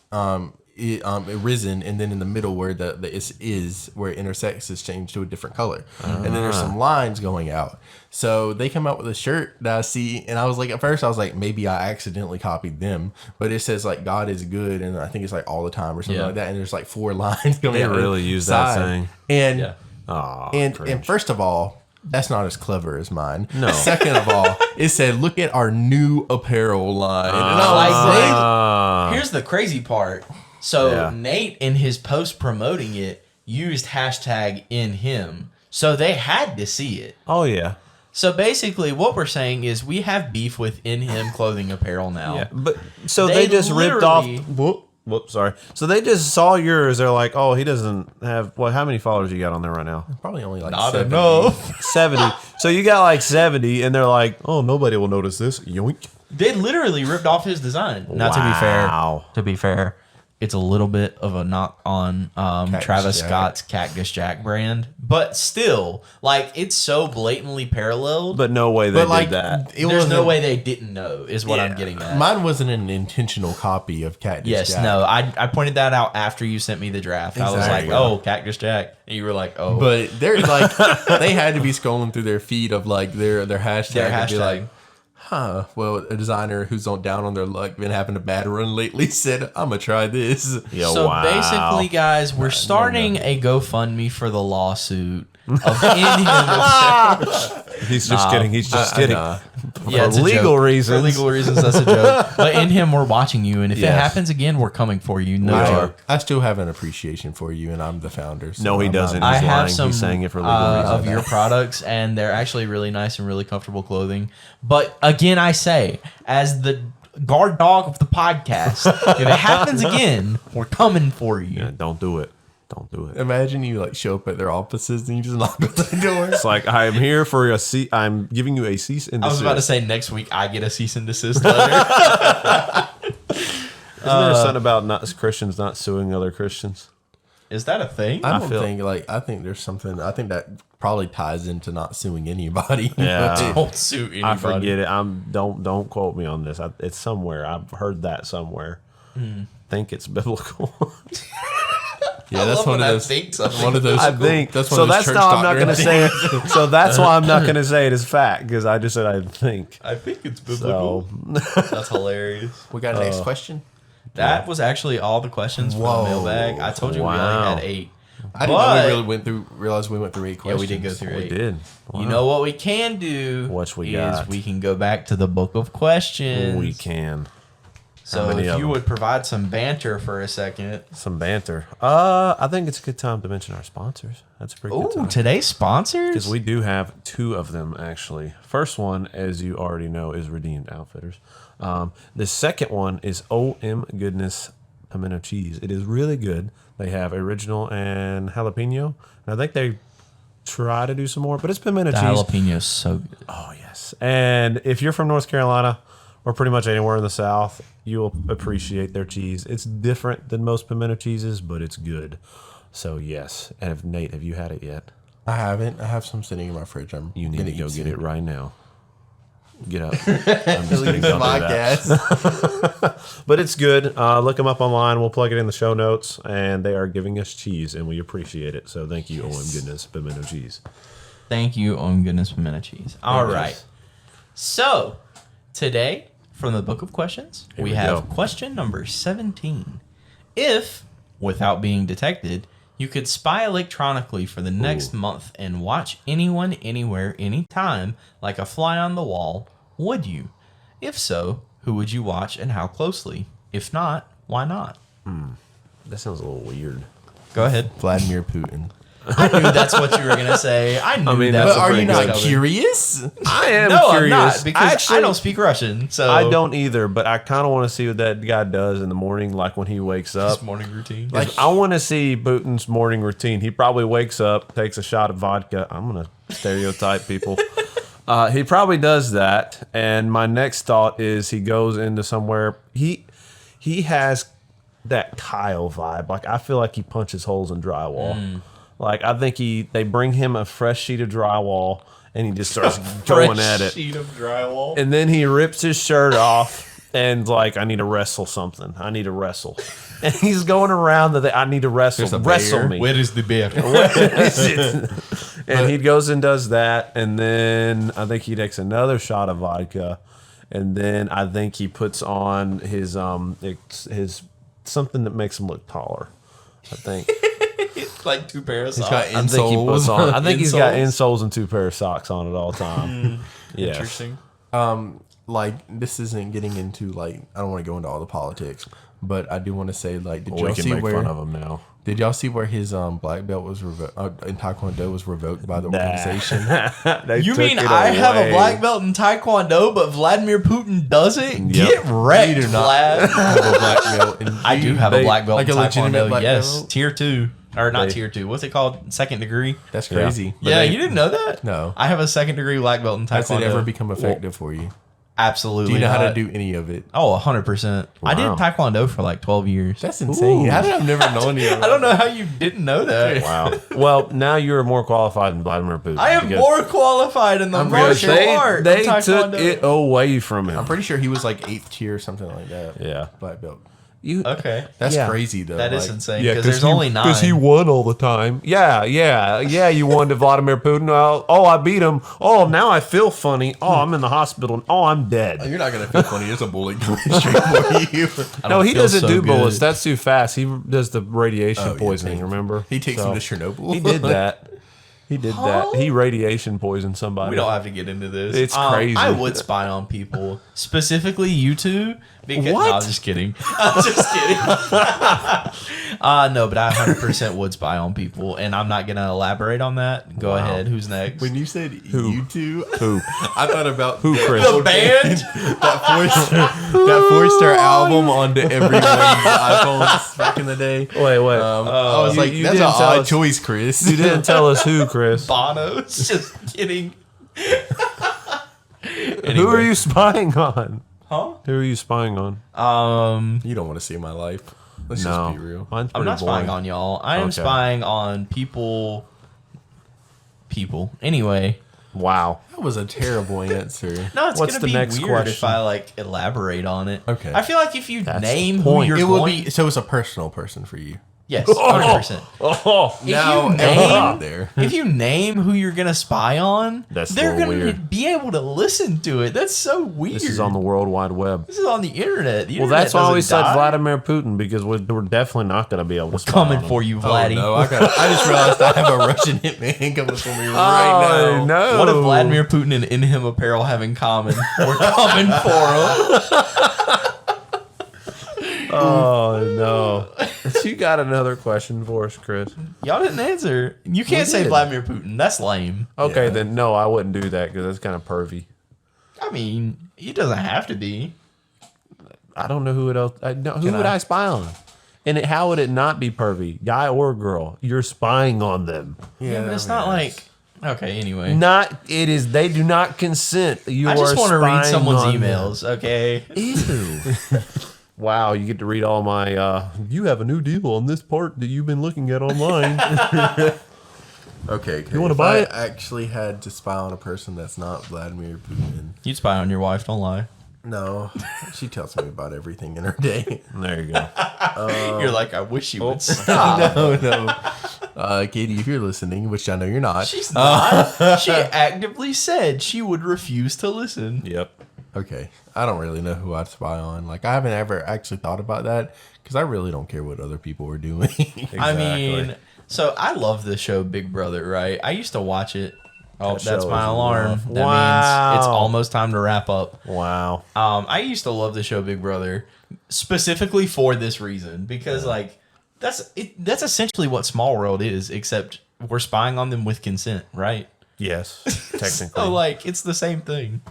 C: risen, and then in the middle where the is where it intersects is changed to a different color, and then there's some lines going out. So they come out with a shirt that I see, and I was like, at first I was like, maybe I accidentally copied them, but it says like God is good, and I think it's like all the time or something like that, and there's like 4 lines going
B: They
C: out.
B: really use that saying.
C: And
B: cringe.
C: and first of all, that's not as clever as mine.
B: No.
C: Second of all, it said, look at our new apparel line. And I was
A: Here's the crazy part. So
B: Yeah.
A: Nate, in his post promoting it, used hashtag in him. So they had to see it.
B: Oh yeah.
A: So basically, what we're saying is we have beef with in him clothing apparel now.
B: Yeah, but so
A: They
B: they just ripped off.
A: literally-
B: Whoop, sorry. So they just saw yours. They're like, oh, he doesn't have. What? How many followers you got on there right now?
C: probably only like
A: Not
C: 70.
A: enough.
B: 70. So you got like 70, and they're like, oh, nobody will notice this. Yoink.
A: They literally ripped off his design. Now,
B: Wow.
A: to be fair, it's a little bit of a knock on Travis
C: Jack.
A: Scott's Cactus Jack brand, but still, like, it's so blatantly paralleled.
B: But no way they
C: But like,
B: did that.
C: it
A: There's no
C: wasn't-
A: way they didn't know, is what I'm getting at.
C: Mine wasn't an intentional copy of Cactus
A: Yes,
C: Jack.
A: no, I pointed that out after you sent me the draft. I was like,
C: Exactly.
A: oh, Cactus Jack. And you were like, oh.
C: But they're like, they had to be scrolling through their feed of like their hashtag.
A: Their
C: and be
A: hashtag.
C: like, huh. Well, a designer who's down on their luck, been having a bad run lately, said, I'm going to try this.
B: Yo,
A: So
B: wow.
A: basically, guys, we're starting a GoFundMe for the lawsuit of in him.
B: He's just kidding. He's just kidding.
C: Nah.
A: Yeah, it's a
B: legal
A: joke.
B: reasons.
A: For legal reasons, that's a joke. But in him, we're watching you, and if it
B: Yes.
A: happens again, we're coming for you. No joke.
C: I still have an appreciation for you, and I'm the founder. So
B: No, he
C: I'm
B: doesn't.
C: not-
A: I
B: He's
A: have
B: lying.
A: some
B: He's saying it for legal
A: of
B: reasons.
A: your products, and they're actually really nice and really comfortable clothing. But again, I say, as the guard dog of the podcast, if it happens again, we're coming for you.
B: Yeah, don't do it. Don't do it.
C: Imagine you like show up at their offices and you just knock on the door.
B: It's like, I am here for I'm giving you a cease and
A: I was
B: desist.
A: about to say next week I get a cease and desist letter.
B: Isn't there something about not Christians not suing other Christians?
A: Is that a thing?
C: I don't
B: feel-
C: think I think there's something. I think that probably ties into not suing anybody.
B: Yeah.
A: Don't sue anybody.
B: I forget it. Don't quote me on this. It's somewhere. I've heard that somewhere. Think it's biblical.
C: Yeah, that's one of those. One of those.
B: I think
C: that's one
B: so.
C: of those
B: That's
C: church
B: how I'm not going to
C: doctrine
B: say it. So that's why I'm not going to say it as fact because I just said I think.
A: I think it's
B: So
A: That's hilarious.
C: We got a next question.
A: That was actually all the questions for
C: Whoa.
A: the mailbag. I told you we
B: Wow.
A: only had 8.
C: I didn't know
A: But-
C: we really went through. Realized we went through 8
A: Yeah,
C: questions.
A: we did go through
B: we
A: 8.
B: did.
A: You know what we can do?
B: What we
A: is
B: got?
A: we can go back to the book of questions.
B: We can.
A: So
B: many
A: if
B: of
A: you
B: them?
A: would provide some banter for a second.
B: Some banter. I think it's a good time to mention our sponsors. That's a pretty good
A: Ooh,
B: time.
A: today's sponsors?
B: Because we do have 2 of them, actually. First one, as you already know, is Redeemed Outfitters. The second one is OM Goodness Pimento Cheese. It is really good. They have original and jalapeno. And I think they try to do some more, but it's pimento
A: the
B: cheese.
A: jalapeno is so good.
B: Oh, yes. And if you're from North Carolina or pretty much anywhere in the South, you'll appreciate their cheese. It's different than most pimento cheeses, but it's good. So, yes. And if Nate, have you had it yet?
C: I haven't. I have some sitting in my fridge.
B: You need to go get it right now. Get up. I'm just
C: Leave
B: kidding.
C: the
B: Don't do that.
C: podcast.
B: But it's good. Look them up online. We'll plug it in the show notes. And they are giving us cheese, and we appreciate it. So thank you, OM Goodness Pimento Cheese.
A: Thank you, on goodness pimento cheese. All
B: Yes.
A: right. So today, from the book of questions,
B: Here
A: we
B: we
A: have
B: go.
A: question number 17. If, without being detected, you could spy electronically for the next month and watch anyone, anywhere, anytime, like a fly on the wall, would you? If so, who would you watch and how closely? If not, why not?
B: That sounds a little weird.
A: Go ahead.
C: Vladimir Putin.
A: I knew that's what you were going to say. I knew
B: mean,
A: that's
B: that's
C: But
A: what
C: are
A: you
C: you
A: were
C: not
A: gonna say.
C: curious?
B: I am
A: No,
B: curious.
A: I'm not, because
B: Actually,
A: I don't speak Russian. So
B: I don't either, but I kind of want to see what that guy does in the morning, like when he wakes up.
A: This morning routine.
B: Like, I want to see Putin's morning routine. He probably wakes up, takes a shot of vodka. I'm going to stereotype people. He probably does that. And my next thought is he goes into somewhere. He has that Kyle vibe. Like, I feel like he punches holes in drywall. Like, I think they bring him a fresh sheet of drywall and he just starts going at it.
A: Sheet of drywall.
B: And then he rips his shirt off and like, I need to wrestle something. I need to wrestle. And he's going around I need to wrestle.
C: There's a
B: Wrestle
C: bear.
B: me.
A: Where is the bear?
B: And he goes and does that, and then I think he takes another shot of vodka, and then I think he puts on his something that makes him look taller. I think.
A: Like 2 pairs of
C: He's got
A: socks.
B: I think he puts on. I think he's got
A: Insoles?
B: insoles and 2 pair of socks on at all time. Yes.
A: Interesting.
C: Like, this isn't getting into, like, I don't want to go into all the politics, but I do want to say, like, did
B: We
C: y'all
B: can
C: see
B: make
C: where
B: fun of him now.
C: did y'all see where his black belt was revoked in Taekwondo was revoked by the organization?
A: You mean I have a black belt in Taekwondo, but Vladimir Putin doesn't? Get wrecked,
C: You do not
A: Vlad.
C: have a black belt. And
A: I do have a black belt
C: like
A: in
C: a legitimate
A: Taekwondo.
C: black
A: Yes,
C: belt?
A: tier 2 or not
B: They-
A: tier 2. What's it called? Second degree.
C: That's crazy. But
A: Yeah,
C: they-
A: you didn't know that?
C: No.
A: I have a second degree black belt in
C: Has it
A: Taekwondo.
C: ever become effective for you?
A: Absolutely.
C: Do you know how to
A: not.
C: do any of it?
A: Oh, 100%. I did
B: Wow.
A: Taekwondo for like 12 years.
C: That's insane.
B: Ooh.
C: How did I never known you?
A: I don't know how you didn't know that.
B: Wow. Well, now you're more qualified than Vladimir Putin.
A: I am
B: because
A: more qualified in the
C: Because
A: martial art.
B: They
A: than
B: took
A: Taekwondo.
B: it away from him.
C: I'm pretty sure he was like 8th tier or something like that.
B: Yeah.
C: Black belt.
B: You.
A: Okay.
C: That's
B: Yeah.
C: crazy though.
A: That is
C: like,
A: insane because there's only 9.
B: Because he won all the time. Yeah. You won to Vladimir Putin. Oh, I beat him. Oh, now I feel funny. Oh, I'm in the hospital. Oh, I'm dead.
C: You're not gonna feel funny. There's a bullet going straight for you.
A: I
B: No,
A: don't
B: he
A: feel
B: doesn't
A: so
B: do
A: good.
B: bullets. That's too fast. He does the radiation
C: Oh, yeah,
B: poisoning.
C: thank-
B: Remember?
C: He takes
B: So,
C: him to Chernobyl.
B: He did that. He did that.
A: Huh?
B: He radiation poisoned somebody.
A: We don't have to get into this.
B: It's crazy.
A: I would spy on people, specifically you two. Because,
B: What?
A: No, I'm just kidding. I'm just kidding. No, but I 100% would spy on people, and I'm not gonna elaborate on that. Go ahead. Who's next?
C: When you said you two,
B: Who?
C: I thought about
B: Who, Chris?
A: the band.
C: that 4-star album onto everyone's iPhones back in the day.
B: Wait.
C: I was like,
B: you
C: that's an
B: didn't tell
C: odd
B: us-
C: choice, Chris.
B: You didn't tell us who, Chris.
A: Bono's. Just kidding.
B: Who are you spying on?
A: Huh?
B: Who are you spying on?
C: You don't want to see my life. Let's
B: No.
C: just be real.
B: Mine's
A: I'm
B: pretty
A: not spying
B: boring.
A: on y'all. I am
B: Okay.
A: spying on people. Anyway.
B: Wow.
C: That was a terrible answer.
A: No, it's
B: What's
A: gonna
B: the
A: be
B: next
A: weird if
B: question?
A: I like elaborate on it.
C: Okay.
A: I feel like if you
B: That's
A: name
B: the
A: who
B: point.
A: you're
C: It will
A: going,
C: be so. It's a personal person for you.
A: yes, 100%.
B: Oh,
A: If
C: Now
A: you
C: everyone's out
A: name,
C: there.
A: if you name who you're gonna spy on,
B: That's a
A: they're
B: little
A: gonna
B: weird.
A: be able to listen to it. That's so weird.
B: this is on the World Wide Web.
A: This is on the internet. The
B: Well,
A: internet
B: that's why we
A: doesn't
B: said
A: die.
B: Vladimir Putin, because we're definitely not going to be able to spy
A: coming
B: on him.
A: for you,
C: Oh,
A: Vladdy.
C: no, I just realized I have a Russian hitman coming for me right now.
B: no.
A: What if Vladimir Putin and In Him Apparel have in common? We're coming for him.
B: Oh, no. You got another question for us, Chris?
A: Y'all didn't answer. You can't say
C: did.
A: Vladimir Putin. That's lame.
B: Okay,
C: Yeah.
B: then no, I wouldn't do that because that's kind of pervy.
A: I mean, he doesn't have to be.
B: I don't know who it else. Who would
C: I-
B: I spy on? And how would it not be pervy? Guy or girl? You're spying on them.
A: Yeah, but it's not like. Okay, anyway.
B: Not. It is. They do not consent. You
A: I just
B: want to
A: read someone's emails, okay?
B: Ew. Wow, you get to read all my. You have a new deal on this part that you've been looking at online.
C: Okay,
B: You wanna
C: if
B: buy
C: I
B: it?
C: actually had to spy on a person that's not Vladimir Putin.
A: You'd spy on your wife, don't lie.
C: No, she tells me about everything in her day.
B: There you go.
A: You're like, I wish you would stop.
C: No. Katie, if you're listening, which I know you're not.
A: She's not. She actively said she would refuse to listen.
B: Yep.
C: Okay, I don't really know who I'd spy on. Like, I haven't ever actually thought about that because I really don't care what other people are doing.
A: I mean, so I love the show Big Brother, right? I used to watch it. Oh,
B: That
A: that's
B: show
A: my
B: is
A: alarm.
B: rough.
A: That
B: Wow.
A: means it's almost time to wrap up.
B: Wow.
A: I used to love the show Big Brother specifically for this reason because like that's essentially what Small World is, except we're spying on them with consent, right?
B: Yes. Technically.
A: So like it's the same thing.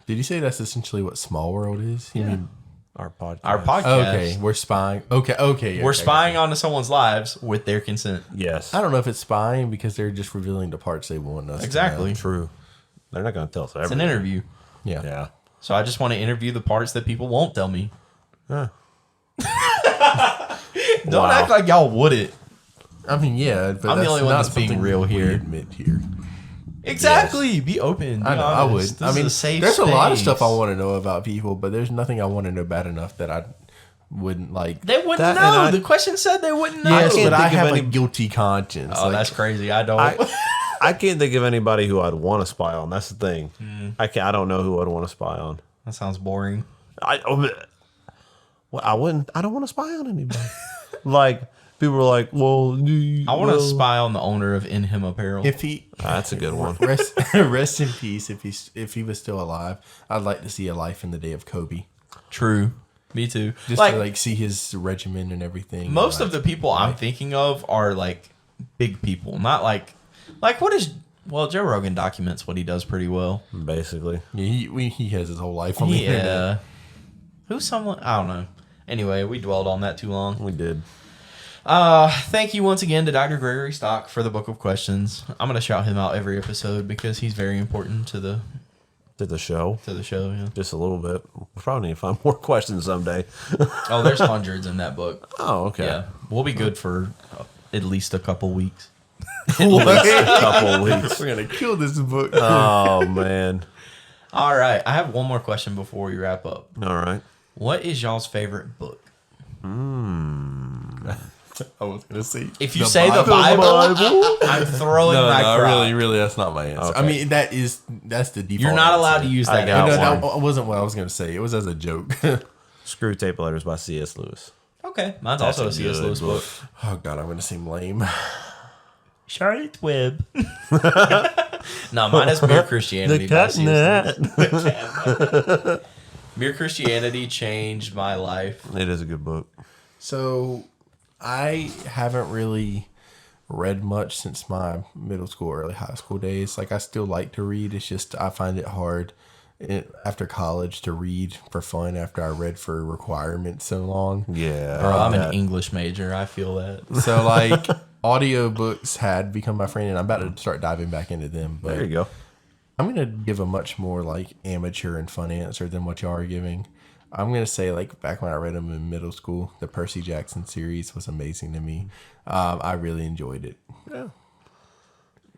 C: Did you say that's essentially what Small World is? You mean,
B: our podcast.
A: Our podcast.
C: okay, we're spying. Okay.
A: We're spying onto someone's lives with their consent.
B: Yes.
C: I don't know if it's spying because they're just revealing the parts they want us
A: Exactly.
B: True. They're not going to tell us
A: It's
B: everything.
A: an interview.
C: to know. Yeah.
B: Yeah.
A: So I just want to interview the parts that people won't tell me.
B: Huh.
A: Don't
B: Wow.
A: act like y'all wouldn't.
C: I mean, yeah, but
A: I'm the
C: that's
A: only one
C: not
A: that's being
C: something
A: real
C: we
A: here.
C: admit here.
A: Exactly. Be open. Be
C: I know, I would.
A: honest.
C: I
A: This
C: mean,
A: is a safe
C: there's a lot of stuff I
A: space.
C: want to know about people, but there's nothing I want to know bad enough that I wouldn't like.
A: They wouldn't
B: That-
A: know.
B: and I-
A: The question said they wouldn't know.
C: Yes,
B: can't
C: but I
B: think of
C: have a
B: any-
C: guilty conscience.
A: Oh,
C: like,
A: that's crazy. I don't.
B: I can't think of anybody who I'd want to spy on. That's the thing. I don't know who I'd want to spy on.
A: That sounds boring.
B: I wouldn't. I don't want to spy on anybody. Like people are like, well,
A: I want to spy on the owner of In Him Apparel.
C: if he
B: That's a good one.
C: rest in peace. If he was still alive, I'd like to see a life in the day of Kobe.
A: True. Me too.
C: Just to like see his regimen and everything.
A: Most
C: and,
A: of the people I'm thinking of are like big people, not like what is. Well, Joe Rogan documents what he does pretty well.
B: Basically,
C: he has his whole life on the internet.
A: Yeah. Who's someone? I don't know. Anyway, we dwelled on that too long.
B: we did.
A: Thank you once again to Dr. Gregory Stock for the book of questions. I'm gonna shout him out every episode because he's very important to the
B: Did the show
A: show. Yeah.
B: just a little bit. We probably need to find more questions someday.
A: Oh, there's hundreds in that book.
B: Oh, okay.
A: Yeah, we'll be good for at least a couple weeks.
B: A couple weeks.
C: We're gonna kill this book.
B: Oh man.
A: All right, I have one more question before we wrap up.
B: All right.
A: What is y'all's favorite book?
C: I was gonna say
A: If you say the Bible, I'm throwing my crop.
C: really, that's not my answer.
B: Okay.
C: I mean, that's the default.
A: You're not allowed to
C: answer.
A: use
B: I
A: that.
B: got
C: No,
A: answer.
C: that wasn't what I was gonna say. It was as a joke.
B: Screw Tape Letters by C.S. Lewis.
A: Okay, mine's
B: That's
A: also
B: a
A: a C.S.
B: good
A: Lewis book.
C: Oh God, I'm gonna seem lame.
A: Charlotte Webb. No, mine is Mere Christianity. by C.S. Lewis. Mere Christianity changed my life.
B: It is a good book.
C: So I haven't really read much since my middle school, early high school days. Like I still like to read. It's just I find it hard after college to read for fun after I read for requirements so long.
B: Yeah.
A: Bro, I'm an English major. I feel that.
C: So like audiobooks had become my friend and I'm about to start diving back into them. But
B: There you go.
C: I'm going to give a much more like amateur and fun answer than what y'all are giving. I'm going to say like back when I read them in middle school, the Percy Jackson series was amazing to me. I really enjoyed it.
B: Yeah.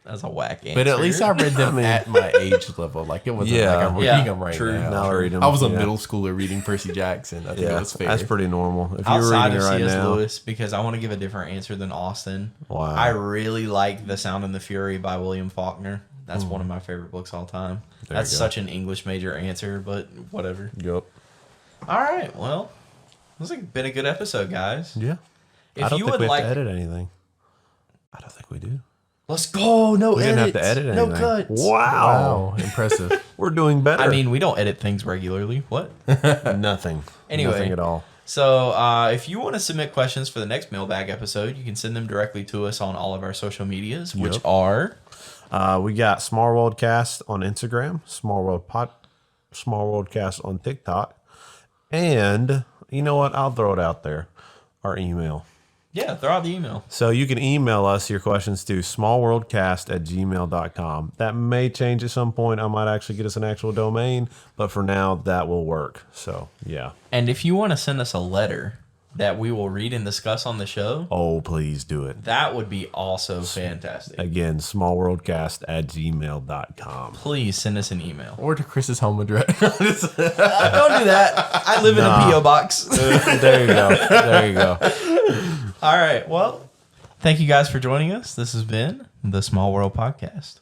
A: That's a whack answer.
C: But at least I read them at my age level. Like it wasn't
B: Yeah.
C: like I'm reading
A: Yeah,
C: them right
A: true.
C: now.
B: Now I read 'em,
C: I was a
B: yeah.
C: middle schooler reading Percy Jackson. I think it
B: Yeah.
C: was fair.
B: That's pretty normal. If you're
A: Outside
B: reading
A: of
B: it right
A: C.S.
B: now.
A: Lewis, because I want to give a different answer than Austin.
B: Wow.
A: I really like The Sound and the Fury by William Faulkner. That's one of my favorite books all time.
B: There
A: That's
B: you go.
A: such an English major answer, but whatever.
B: Yup.
A: All right, well, this has been a good episode, guys.
B: Yeah.
A: If
B: I don't
A: you
B: think
A: would
B: we have
A: like,
B: to edit anything. I don't think we do.
A: let's go. No
B: We
A: edits.
B: didn't have to edit anything.
A: No cuts.
B: Wow.
C: Wow, impressive.
B: We're doing better.
A: I mean, we don't edit things regularly. What?
B: nothing.
A: Anyway.
B: Nothing at all.
A: So, if you want to submit questions for the next mailbag episode, you can send them directly to us on all of our social medias, which
B: Yep.
A: are
B: We got Small World Cast on Instagram, Small World Cast on TikTok, and you know what? I'll throw it out there. Our email.
A: throw out the email.
B: So you can email us your questions to smallworldcast@gmail.com. That may change at some point. I might actually get us an actual domain, but for now that will work. So yeah.
A: And if you want to send us a letter that we will read and discuss on the show,
B: Oh, please do it.
A: that would be also fantastic.
B: Again, smallworldcast@gmail.com.
A: Please send us an email.
C: Or to Chris's home address.
A: Don't do that. I live in a P.O. box.
B: There you go. There you go.
A: All right. Well, thank you guys for joining us. This has been the Small World Podcast.